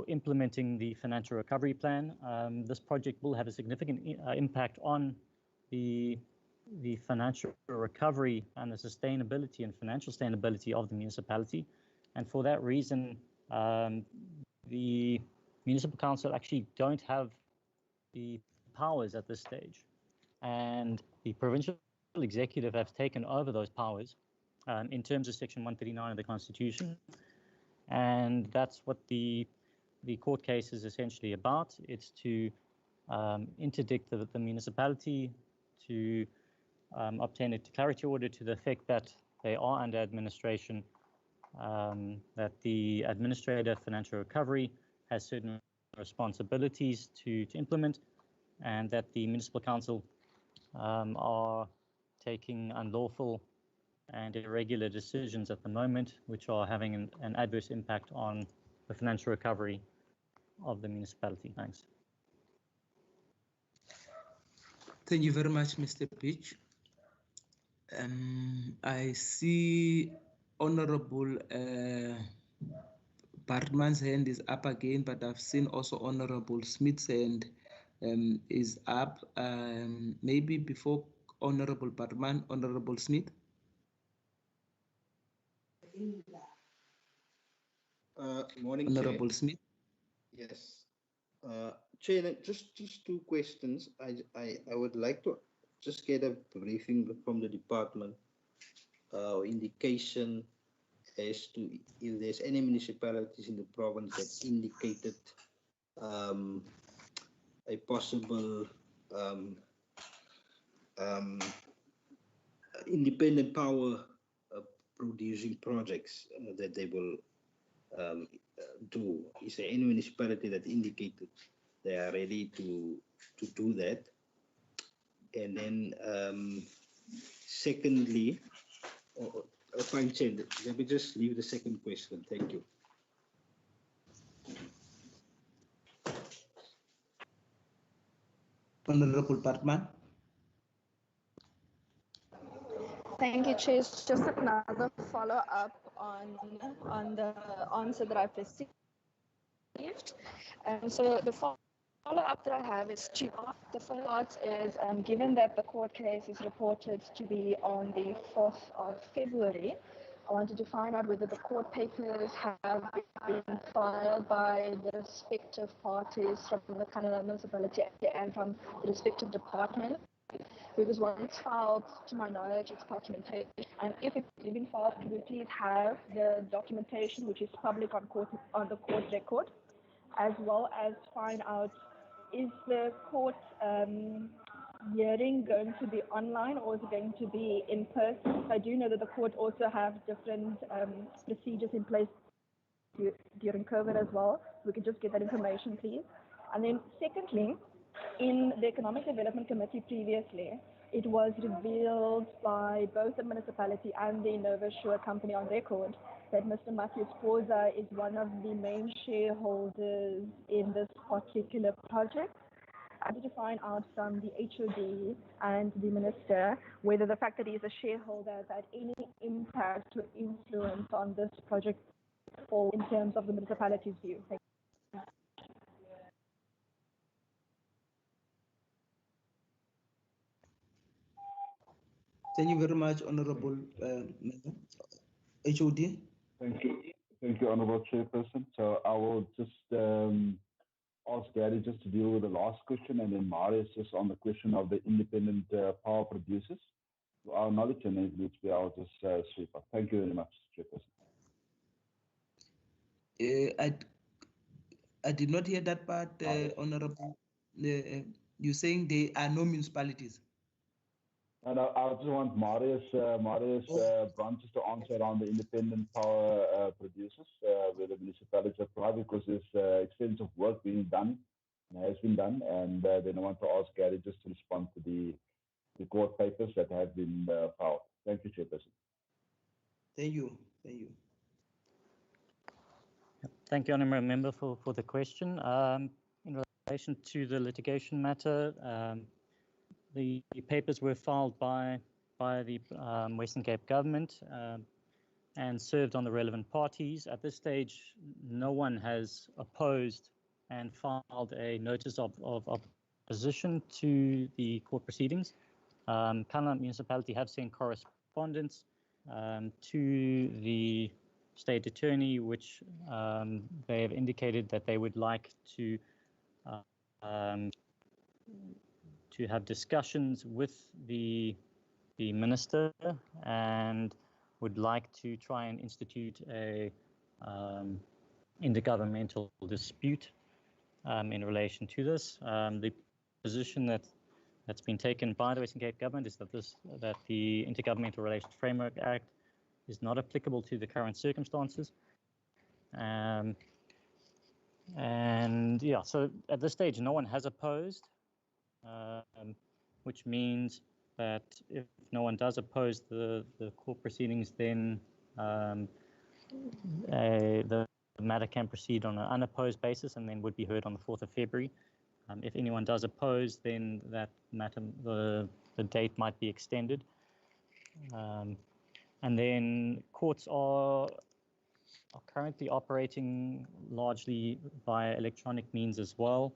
Speaker 11: implementing the financial recovery plan. This project will have a significant impact on the financial recovery and the sustainability and financial sustainability of the municipality. And for that reason, the municipal council actually don't have the powers at this stage. And the provincial executive has taken over those powers in terms of Section 139 of the Constitution. And that's what the court case is essentially about. It's to interdict the municipality to obtain a declaratory order to the effect that they are under administration, that the administrator financial recovery has certain responsibilities to implement, and that the municipal council are taking unlawful and irregular decisions at the moment, which are having an adverse impact on the financial recovery of the municipality. Thanks.
Speaker 2: Thank you very much, Mr. Pitch. I see Honorable Bartman's hand is up again, but I've seen also Honorable Smith's hand is up. Maybe before Honorable Bartman, Honorable Smith.
Speaker 12: Morning,
Speaker 2: Honorable
Speaker 12: Chair.
Speaker 2: Smith.
Speaker 12: Yes. Chair, just two questions. I would like to just get a briefing from the department, indication as to if there's any municipalities in the province that indicated a possible independent power producing projects that they will do. Is there any municipality that indicated they are ready to do that? And then secondly, fine, Chair, let me just leave the second question. Thank you.
Speaker 2: Honorable Bartman.
Speaker 8: Thank you, Chair. Just another follow-up on the answer that I've received. So the follow-up that I have is two. The first is, given that the court case is reported to be on the 4th of February, I wanted to find out whether the court papers have been filed by the respective parties from the Canada municipality and from the respective department. Because once filed, to my knowledge, it's documentation. And if it's been filed, could we please have the documentation which is public on the court record, as well as find out, is the court hearing going to be online or is it going to be in person? I do know that the court also have different procedures in place during COVID as well. We could just get that information, please. And then secondly, in the Economic Development Committee previously, it was revealed by both the municipality and the Nova Shore company on record that Mr. Matthew Sposa is one of the main shareholders in this particular project. I need to find out from the HOD and the minister whether the fact that he is a shareholder has had any impact or influence on this project or in terms of the municipality's view. Thank you.
Speaker 2: Thank you very much, Honorable HOD.
Speaker 6: Thank you, Honorable Chairperson. So I will just ask Gary just to deal with the last question, and then Marius just on the question of the independent power producers. To our knowledge, and then which I'll just sweep up. Thank you very much, Chairperson.
Speaker 2: I did not hear that part, Honorable. You're saying there are no municipalities?
Speaker 6: And I just want Marius branches to answer around the independent power producers, where the municipalities apply, because there's extensive work being done and has been done. And then I want to ask Gary just to respond to the court papers that have been filed. Thank you, Chairperson.
Speaker 2: Thank you. Thank you.
Speaker 11: Thank you, Honourable Member, for the question. In relation to the litigation matter, the papers were filed by the Western Cape government and served on the relevant parties. At this stage, no one has opposed and filed a notice of opposition to the court proceedings. Canada Municipality have sent correspondence to the State Attorney, which they have indicated that they would like to have discussions with the minister and would like to try and institute a intergovernmental dispute in relation to this. The position that's been taken by the Western Cape government is that the Intergovernmental Relations Framework Act is not applicable to the current circumstances. And yeah, so at this stage, no one has opposed. Which means that if no one does oppose the court proceedings, then the matter can proceed on an unopposed basis and then would be heard on the 4th of February. If anyone does oppose, then that matter, the date might be extended. And then courts are currently operating largely via electronic means as well.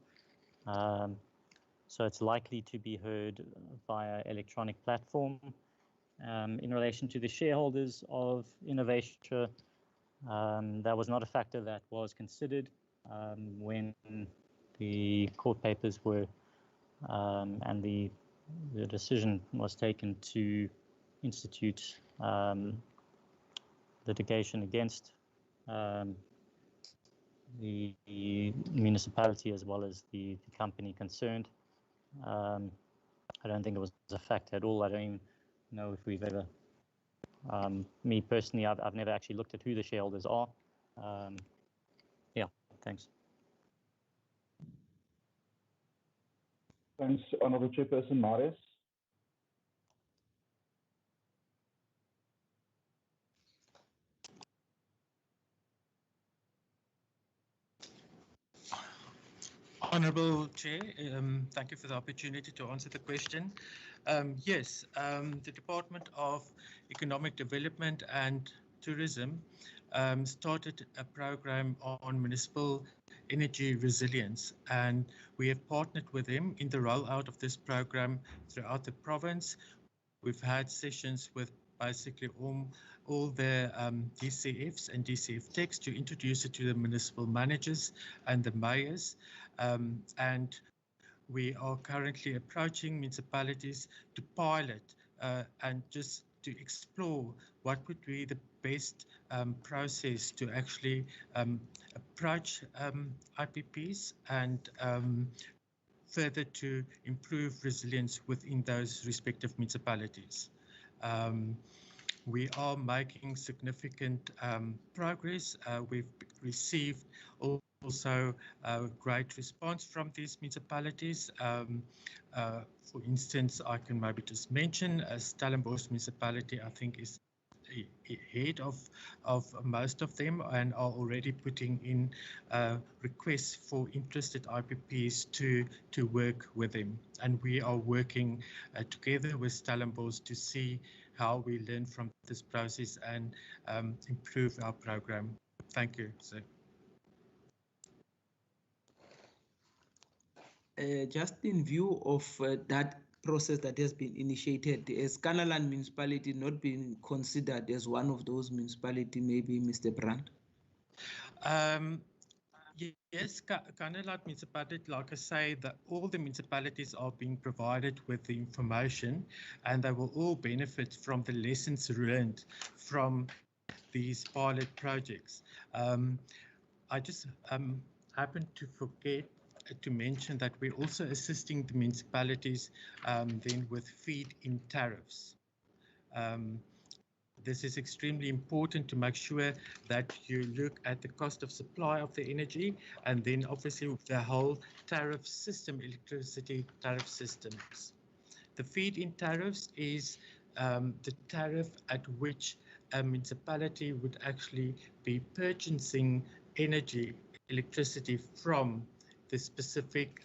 Speaker 11: So it's likely to be heard via electronic platform. In relation to the shareholders of Innovatia, that was not a factor that was considered when the court papers were, and the decision was taken to institute litigation against the municipality as well as the company concerned. I don't think it was a fact at all. I don't even know if we've ever, me personally, I've never actually looked at who the shareholders are. Yeah, thanks.
Speaker 6: Thanks, Honourable Chairperson Marius.
Speaker 13: Honourable Chair, thank you for the opportunity to answer the question. Yes, the Department of Economic Development and Tourism started a program on municipal energy resilience, and we have partnered with them in the rollout of this program throughout the province. We've had sessions with basically all the DCFs and DCF techs to introduce it to the municipal managers and the mayors. And we are currently approaching municipalities to pilot and just to explore what would be the best process to actually approach IPPs and further to improve resilience within those respective municipalities. We are making significant progress. We've received also a great response from these municipalities. For instance, I can maybe just mention Stellenbosch municipality, I think, is ahead of most of them and are already putting in requests for interested IPPs to work with them. And we are working together with Stellenbosch to see how we learn from this process and improve our program. Thank you, sir.
Speaker 2: Just in view of that process that has been initiated, has Kanaland municipality not been considered as one of those municipalities, maybe, Mr. Brandt?
Speaker 13: Yes, Kanaland municipality, like I say, that all the municipalities are being provided with the information and they will all benefit from the lessons learned from these pilot projects. I just happened to forget to mention that we're also assisting the municipalities then with feed-in tariffs. This is extremely important to make sure that you look at the cost of supply of the energy and then obviously the whole tariff system, electricity tariff systems. The feed-in tariffs is the tariff at which a municipality would actually be purchasing energy, electricity from the specific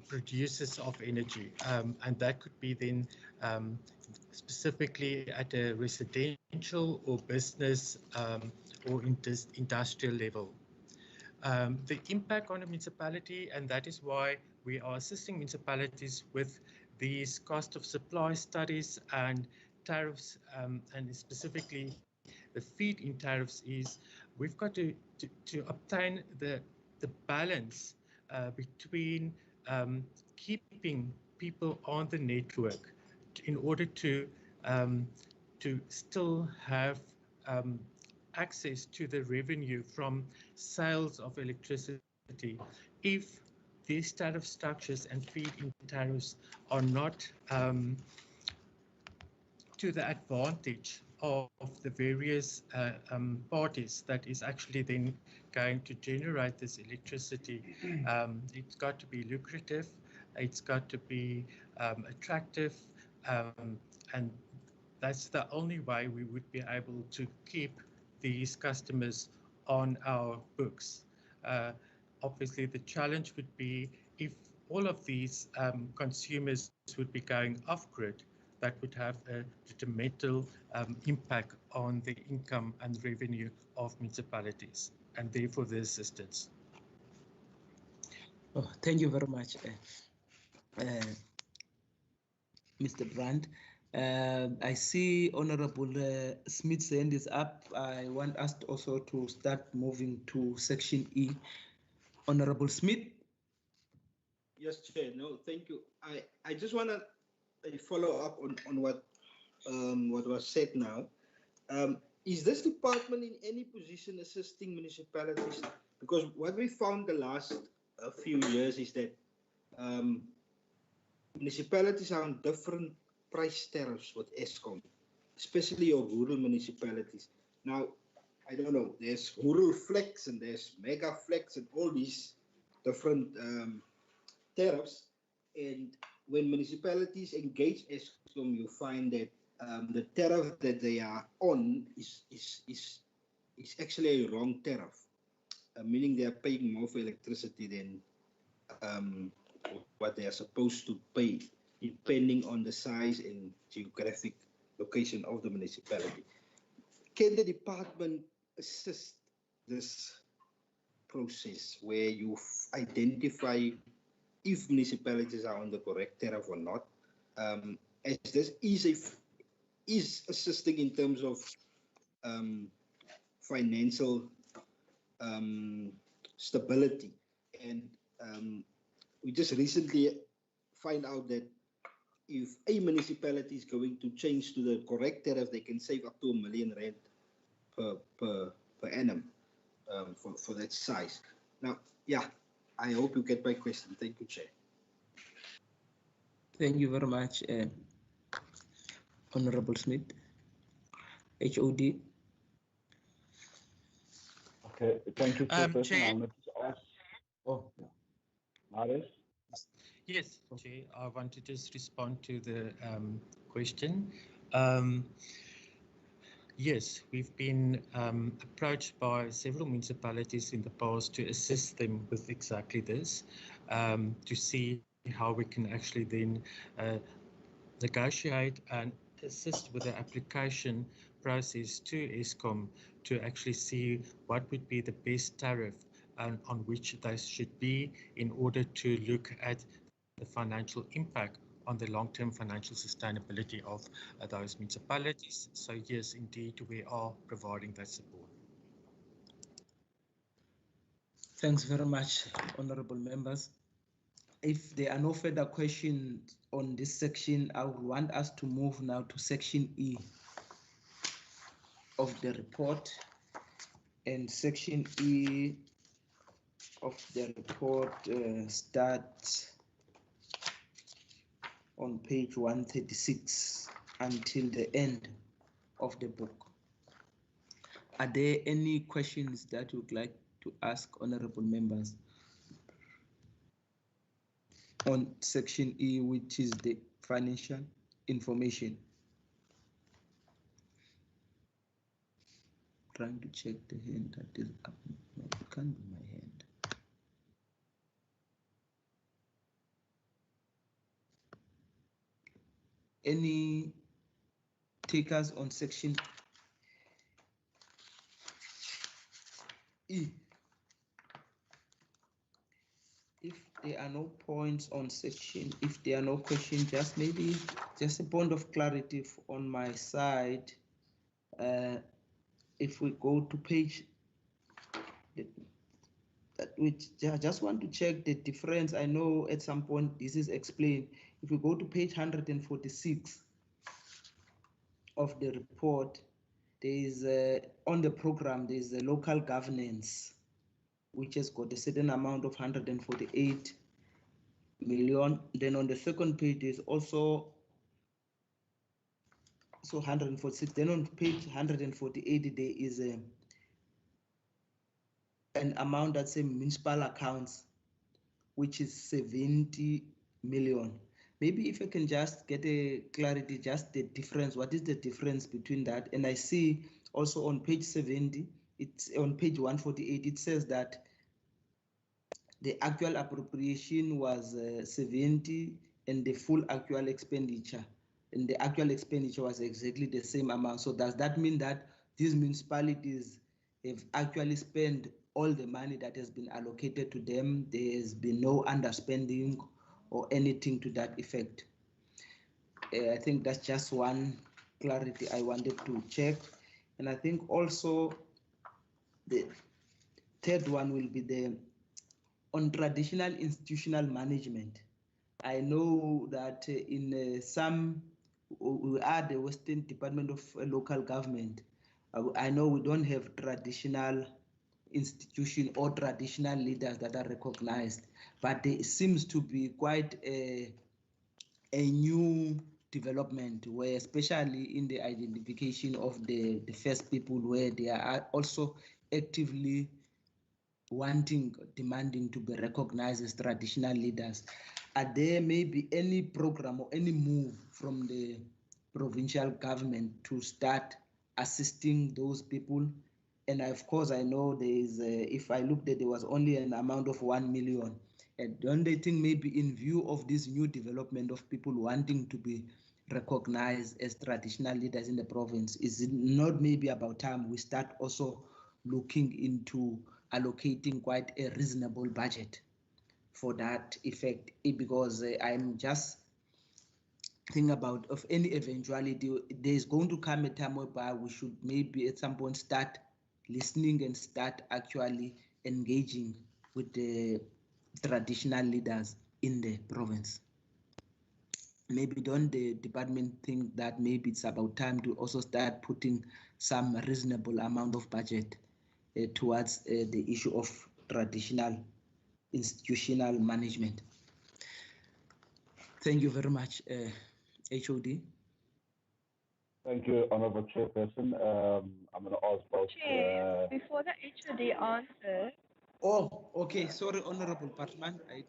Speaker 13: producers of energy, and that could be then specifically at a residential or business or industrial level. The impact on a municipality, and that is why we are assisting municipalities with these cost of supply studies and tariffs, and specifically the feed-in tariffs, is we've got to obtain the balance between keeping people on the network in order to still have access to the revenue from sales of electricity. If these tariff structures and feed-in tariffs are not to the advantage of the various parties that is actually then going to generate this electricity, it's got to be lucrative, it's got to be attractive, and that's the only way we would be able to keep these customers on our books. Obviously, the challenge would be if all of these consumers would be going off-grid, that would have a detrimental impact on the income and revenue of municipalities, and therefore the assistance.
Speaker 2: Oh, thank you very much, Mr. Brandt. I see Honorable Smith's hand is up. I want us also to start moving to section E. Honorable Smith.
Speaker 12: Yes, Chair. No, thank you. I just want to follow up on what was said now. Is this department in any position assisting municipalities? Because what we found the last few years is that municipalities are on different price tariffs with ESCOM, especially your rural municipalities. Now, I don't know, there's rural flex and there's mega flex and all these different tariffs. And when municipalities engage ESCOM, you find that the tariff that they are on is actually a wrong tariff, meaning they are paying more for electricity than what they are supposed to pay, depending on the size and geographic location of the municipality. Can the department assist this process where you identify if municipalities are on the correct tariff or not? As this is assisting in terms of financial stability, and we just recently find out that if a municipality is going to change to the correct tariff, they can save up to R1 million per annum for that size. Now, yeah, I hope you get my question. Thank you, Chair.
Speaker 2: Thank you very much, Honorable Smith. HOD.
Speaker 6: Okay, thank you, Chairperson.
Speaker 13: Chair.
Speaker 6: I'm going to ask. Oh, Maris?
Speaker 13: Yes, Chair, I want to just respond to the question. Yes, we've been approached by several municipalities in the past to assist them with exactly this, to see how we can actually then negotiate and assist with the application process to ESCOM to actually see what would be the best tariff on which they should be in order to look at the financial impact on the long-term financial sustainability of those municipalities. So yes, indeed, we are providing that support.
Speaker 2: Thanks very much, honorable members. If there are no further questions on this section, I would want us to move now to section E of the report. And section E of the report starts on page 136 until the end of the book. Are there any questions that you would like to ask honorable members on section E, which is the financial information? Trying to check the hand that is up. No, it can't be my hand. Any takers on section E? If there are no points on section, if there are no questions, just maybe just a point of clarity on my side. If we go to page, I just want to check the difference. I know at some point this is explained. If we go to page 146 of the report, there is on the program, there is a local governance, which has got a certain amount of 148 million. Then on the second page, there's also 146. Then on page 148, there is an amount that's a municipal accounts, which is 70 million. Maybe if I can just get a clarity, just the difference. What is the difference between that? And I see also on page 70, it's on page 148, it says that the actual appropriation was 70 and the full actual expenditure. And the actual expenditure was exactly the same amount. So does that mean that these municipalities have actually spent all the money that has been allocated to them? There's been no underspending or anything to that effect? I think that's just one clarity I wanted to check. And I think also the third one will be the on traditional institutional management. I know that in some, we are the Western Department of Local Government. I know we don't have traditional institution or traditional leaders that are recognized, but there seems to be quite a new development where, especially in the identification of the first people, where they are also actively demanding to be recognized as traditional leaders. Are there maybe any program or any move from the provincial government to start assisting those people? And of course, I know there is, if I looked at, there was only an amount of 1 million. And don't they think maybe in view of this new development of people wanting to be recognized as traditional leaders in the province, is it not maybe about time we start also looking into allocating quite a reasonable budget for that effect? Because I'm just thinking about of any eventuality, there's going to come a time whereby we should maybe at some point start listening and start actually engaging with the traditional leaders in the province. Maybe don't the department think that maybe it's about time to also start putting some reasonable amount of budget towards the issue of traditional institutional management? Thank you very much, HOD.
Speaker 6: Thank you, Honorable Chairperson. I'm going to ask both.
Speaker 8: Chair, before the HOD answers.
Speaker 2: Oh, okay. Sorry, Honorable Partman. I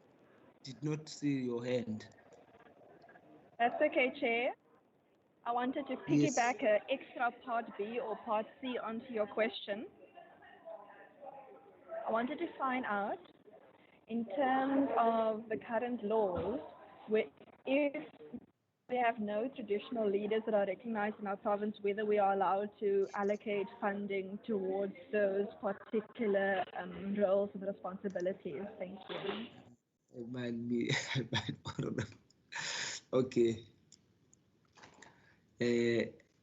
Speaker 2: did not see your hand.
Speaker 8: That's okay, Chair. I wanted to piggyback an extra part B or part C onto your question. I wanted to find out, in terms of the current laws, if we have no traditional leaders that are recognized in our province, whether we are allowed to allocate funding towards those particular roles and responsibilities. Thank you.
Speaker 2: Okay.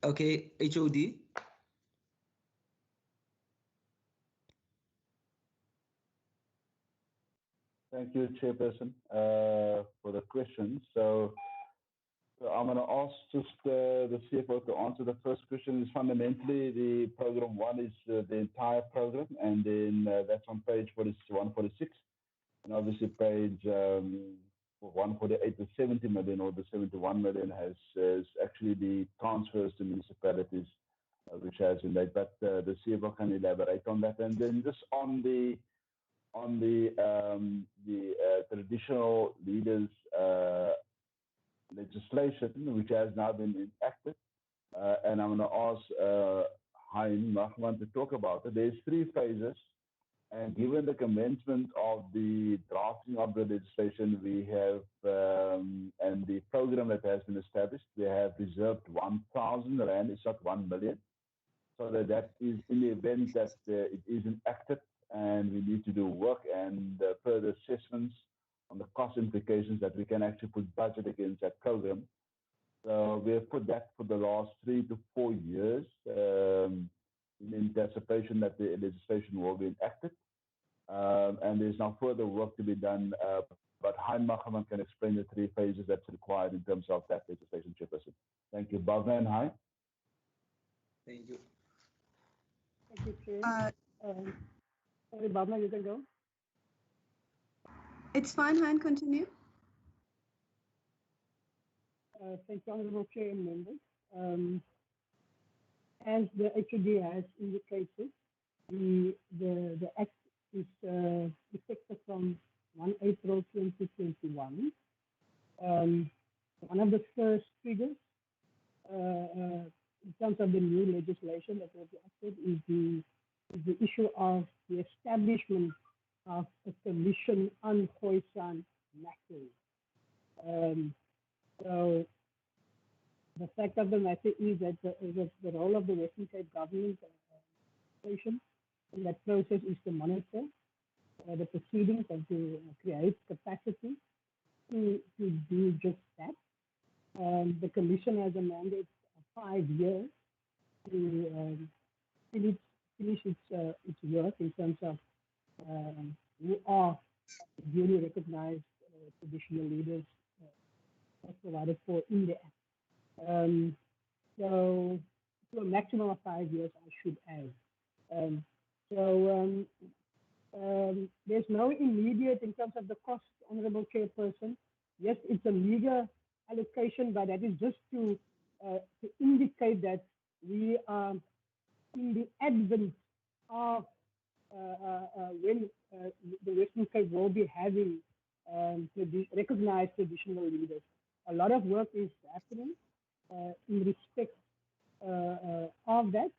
Speaker 2: Okay, HOD.
Speaker 6: Thank you, Chairperson, for the question. So I'm going to ask just the CFO to answer the first question. Is fundamentally the program one is the entire program, and then that's on page 146, and obviously page 148, the 70 million or the 71 million has actually the transfers to municipalities, which has been made. But the CFO can elaborate on that, and then just on the traditional leaders legislation, which has now been enacted, and I'm going to ask Hein Machman to talk about it. There's 3 phases, and given the commencement of the drafting of the legislation, we have and the program that has been established, we have reserved 1,000 rand. It's not 1 million, so that is in the event that it is enacted and we need to do work and further assessments on the cost implications, that we can actually put budget against that program. So we have put that for the last 3 to 4 years in anticipation that the legislation will be enacted. And there's now further work to be done, but Hein Machman can explain the 3 phases that's required in terms of that legislation, Chairperson. Thank you. Bhavna and Hein.
Speaker 2: Thank you.
Speaker 14: Thank you, Chair. Sorry, Bhavna, you can go.
Speaker 10: It's fine, Hein, continue.
Speaker 14: Thank you, Honorable Chair and members. As the HOD has indicated, the Act is effective from 1 April 2021. One of the first triggers in terms of the new legislation that will be acted is the issue of the establishment of a commission on Khoisan matters. So the fact of the matter is that the role of the Western Cape government station in that process is to monitor the proceedings and to create capacity to do just that. The commission has a mandate of 5 years to finish its work in terms of who are duly recognized traditional leaders as provided for in the Act. So to a maximum of 5 years, I should add. There's no immediate in terms of the cost, Honorable Chairperson. Yes, it's a meager allocation, but that is just to indicate that we are in the advent of when the Western Cape will be having recognized traditional leaders. A lot of work is happening in respect of that.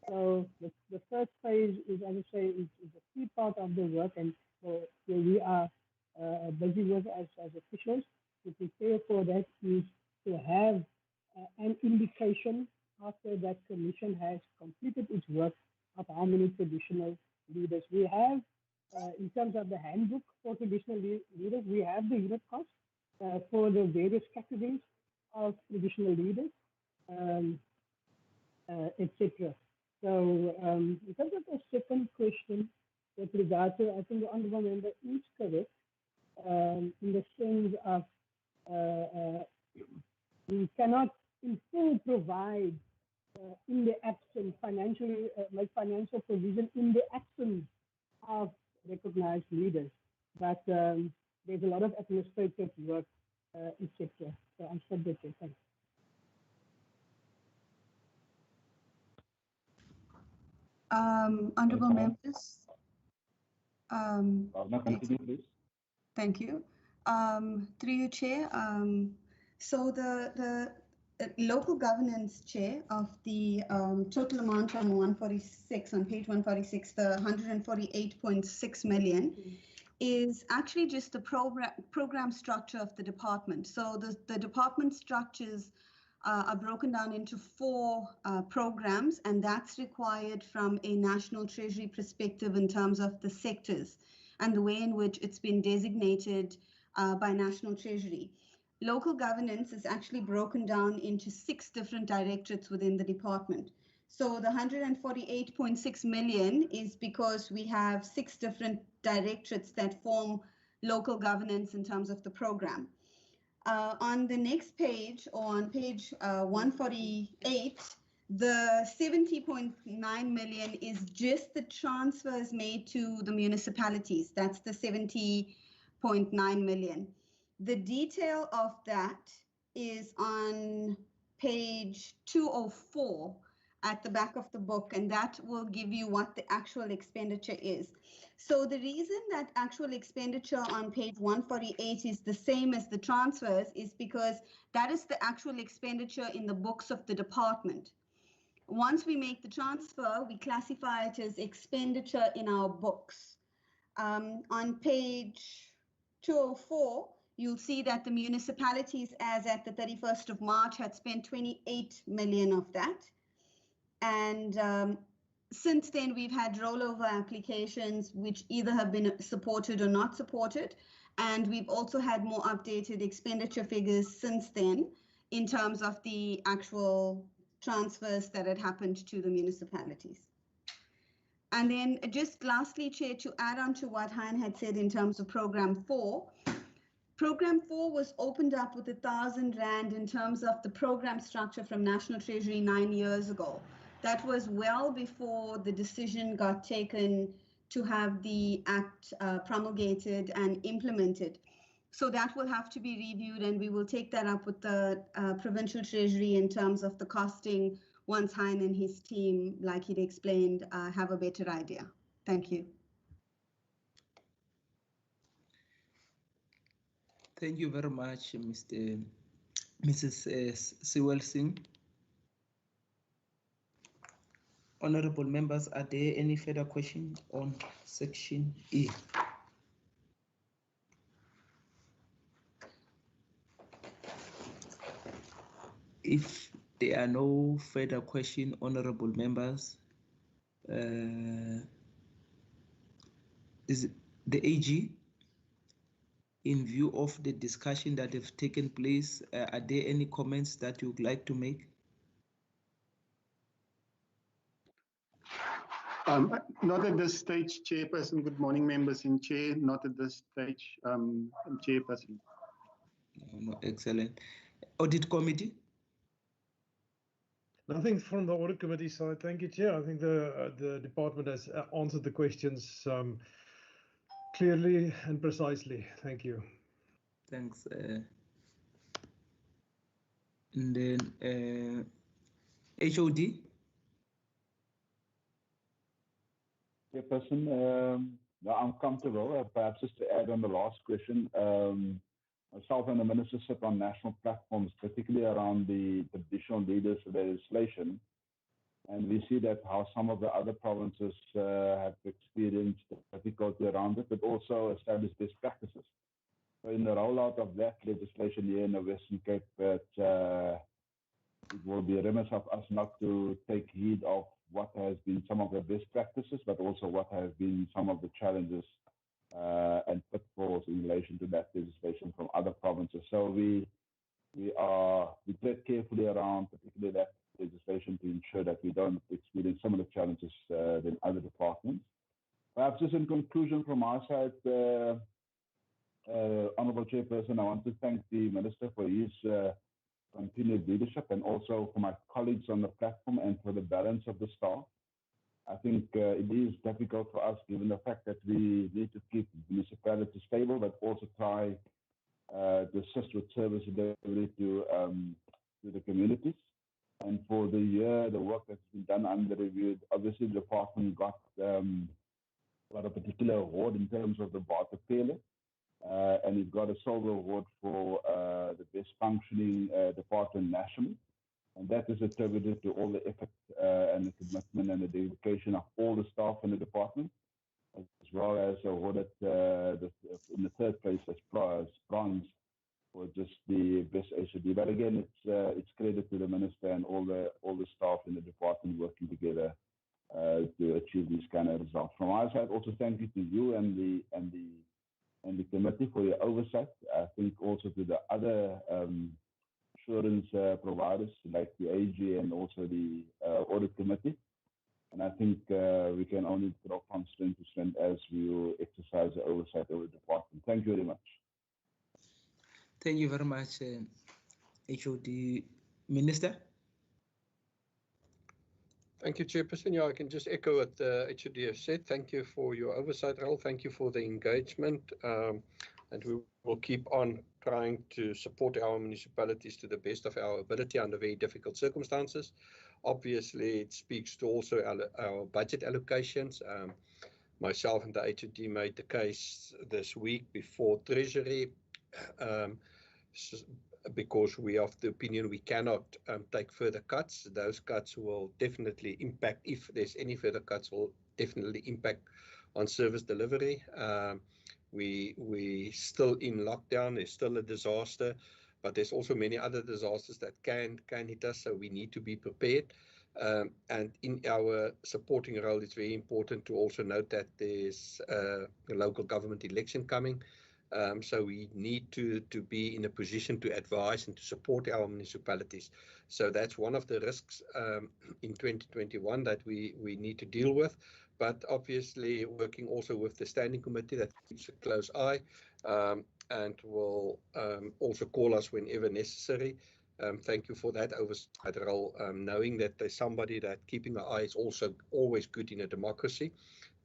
Speaker 14: So the first phase is, as I say, is a key part of the work, and where we are busy with as officials to prepare for that is to have an indication after that commission has completed its work of how many traditional leaders we have. In terms of the handbook for traditional leaders, we have the unit cost for the various categories of traditional leaders, etc. So in terms of the second question with regard to, I think the Honourable Member is correct in the sense of we cannot in full provide in the absence financially, make financial provision in the absence of recognized leaders. But there's a lot of administrative work, etc. So I'm subject to thanks.
Speaker 10: Honourable members.
Speaker 6: Continue, please.
Speaker 10: Thank you. Through you, Chair. So the local governance chair of the total amount on 146, on page 146, the 148.6 million is actually just the program structure of the department. So the department structures are broken down into 4 programs, and that's required from a National Treasury perspective in terms of the sectors and the way in which it's been designated by National Treasury. Local governance is actually broken down into 6 different directorates within the department. So the 148.6 million is because we have 6 different directorates that form local governance in terms of the program. On the next page, or on page 148, the 70.9 million is just the transfers made to the municipalities. That's the 70.9 million. The detail of that is on page 204 at the back of the book, and that will give you what the actual expenditure is. So the reason that actual expenditure on page 148 is the same as the transfers is because that is the actual expenditure in the books of the department. Once we make the transfer, we classify it as expenditure in our books. On page 204, you'll see that the municipalities as at the 31st of March had spent 28 million of that. And since then, we've had rollover applications which either have been supported or not supported. And we've also had more updated expenditure figures since then in terms of the actual transfers that had happened to the municipalities. And then just lastly, Chair, to add on to what Han had said in terms of Program 4, Program 4 was opened up with 1,000 Rand in terms of the program structure from National Treasury 9 years ago. That was well before the decision got taken to have the Act promulgated and implemented. So that will have to be reviewed, and we will take that up with the Provincial Treasury in terms of the costing once Hein and his team, like he'd explained, have a better idea. Thank you.
Speaker 2: Thank you very much, Mrs. Sewell Singh. Honorable members, are there any further questions on section E? If there are no further questions, honorable members, is the AG, in view of the discussion that have taken place, are there any comments that you would like to make?
Speaker 15: Not at this stage, Chairperson. Good morning, members in Chair. Not at this stage, Chairperson.
Speaker 2: No, excellent. Audit Committee?
Speaker 16: Nothing from the Audit Committee side. Thank you, Chair. I think the department has answered the questions clearly and precisely. Thank you.
Speaker 2: Thanks. And then HOD?
Speaker 6: Chairperson, no, I'm comfortable. Perhaps just to add on the last question, myself and the Minister sit on national platforms, particularly around the traditional leaders legislation. And we see that how some of the other provinces have experienced difficulty around it, but also established best practices. So in the rollout of that legislation here in the Western Cape, it will be remiss of us not to take heed of what has been some of the best practices, but also what have been some of the challenges and pitfalls in relation to that legislation from other provinces. So we tread carefully around particularly that legislation to ensure that we don't experience some of the challenges than other departments. Perhaps just in conclusion from our side, Honourable Chairperson, I want to thank the Minister for his continued leadership and also for my colleagues on the platform and for the balance of the staff. I think it is difficult for us given the fact that we need to keep municipalities stable, but also try to assist with service delivery to the communities. And for the year, the work that's been done under review, obviously the department got a particular award in terms of the barter failure. And it got a silver award for the best functioning department nationally. And that is attributed to all the effort and the commitment and the dedication of all the staff in the department, as well as awarded in the third place as bronze for just the best HOD. But again, it's credit to the Minister and all the staff in the department working together to achieve these kind of results. From our side, also thank you to you and the committee for your oversight. I think also to the other assurance providers like the AG and also the audit committee. And I think we can only grow from strength to strength as we will exercise the oversight of the department. Thank you very much.
Speaker 2: Thank you very much, HOD Minister.
Speaker 5: Thank you, Chairperson. Yeah, I can just echo what the HOD has said. Thank you for your oversight role. Thank you for the engagement. And we will keep on trying to support our municipalities to the best of our ability under very difficult circumstances. Obviously, it speaks to also our budget allocations. Myself and the HOD made the case this week before Treasury because we are of the opinion we cannot take further cuts. Those cuts will definitely impact, if there's any further cuts, will definitely impact on service delivery. We still in lockdown, there's still a disaster, but there's also many other disasters that can hit us, so we need to be prepared. And in our supporting role, it's very important to also note that there's a local government election coming. So we need to be in a position to advise and to support our municipalities. So that's one of the risks in 2021 that we need to deal with. But obviously working also with the standing committee that keeps a close eye and will also call us whenever necessary. Thank you for that oversight role, knowing that there's somebody that keeping an eye is also always good in a democracy.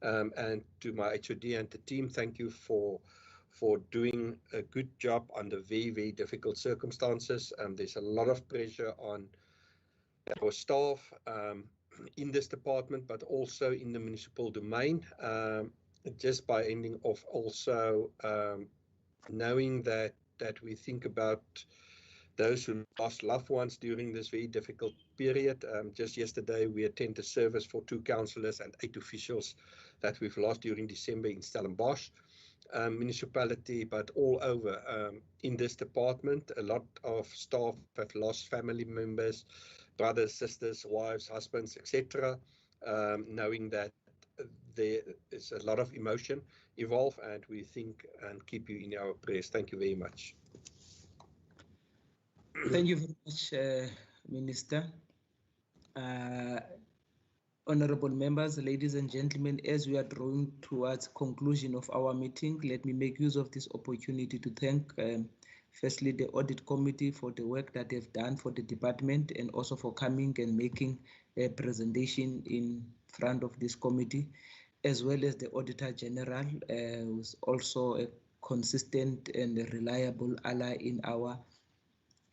Speaker 5: And to my HOD and the team, thank you for doing a good job under very, very difficult circumstances. There's a lot of pressure on our staff in this department, but also in the municipal domain. Just by ending off also knowing that we think about those who lost loved ones during this very difficult period. Just yesterday, we attended service for 2 councillors and 8 officials that we've lost during December in Stellenbosch municipality, but all over in this department. A lot of staff have lost family members, brothers, sisters, wives, husbands, etc. Knowing that there is a lot of emotion involved, and we think and keep you in our prayers. Thank you very much.
Speaker 2: Thank you very much, Minister. Honorable members, ladies and gentlemen, as we are drawing towards conclusion of our meeting, let me make use of this opportunity to thank firstly the audit committee for the work that they've done for the department and also for coming and making a presentation in front of this committee, as well as the Auditor General, who's also a consistent and reliable ally in our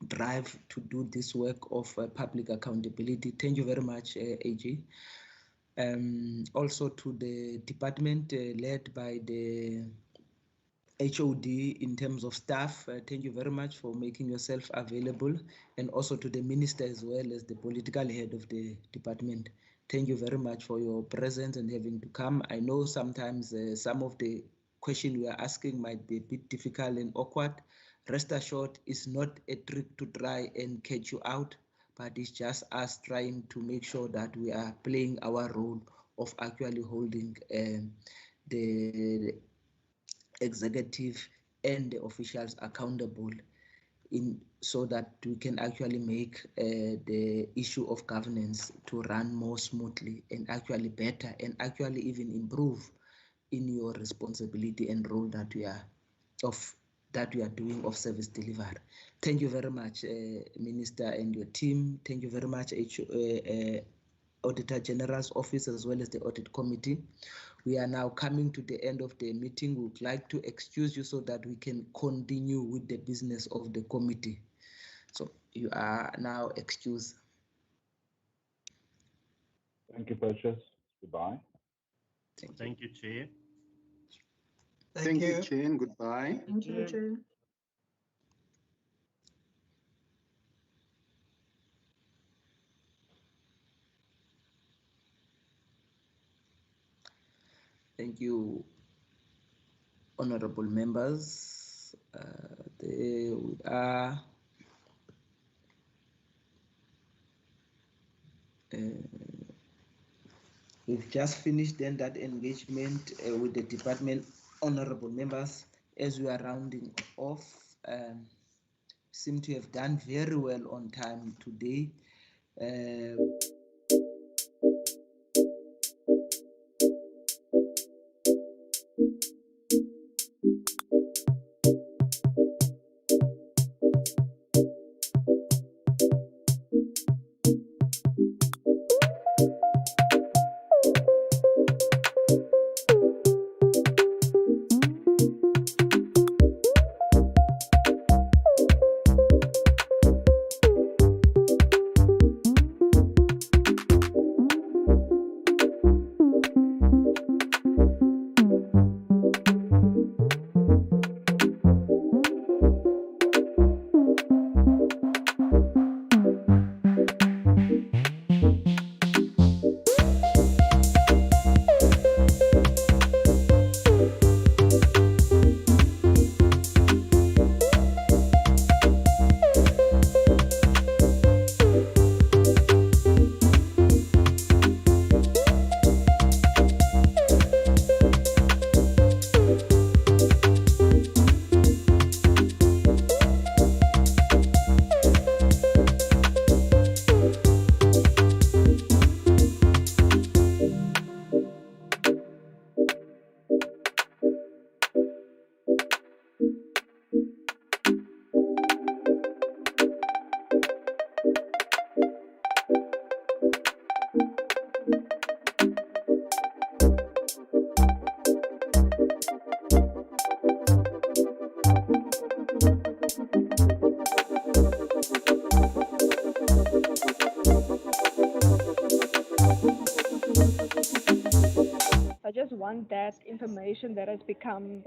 Speaker 2: drive to do this work of public accountability. Thank you very much, AG. Also to the department led by the HOD in terms of staff, thank you very much for making yourself available, and also to the minister as well as the political head of the department. Thank you very much for your presence and having to come. I know sometimes some of the questions we are asking might be a bit difficult and awkward. Rest assured, it's not a trick to try and catch you out, but it's just us trying to make sure that we are playing our role of actually holding the executive and the officials accountable so that we can actually make the issue of governance to run more smoothly and actually better and actually even improve in your responsibility and role that we are doing of service delivery. Thank you very much, Minister and your team. Thank you very much, Auditor General's Office, as well as the Audit Committee. We are now coming to the end of the meeting. We would like to excuse you so that we can continue with the business of the committee. So you are now excused.
Speaker 6: Thank you, Precious. Goodbye.
Speaker 9: Thank you, Chair.
Speaker 15: Thank you, Chair, and goodbye.
Speaker 1: Thank you, Chair.
Speaker 2: Thank you, honorable members. There we are. We've just finished then that engagement with the department. Honorable members, as we are rounding off, seem to have done very well on time today.
Speaker 8: I just want that information that has become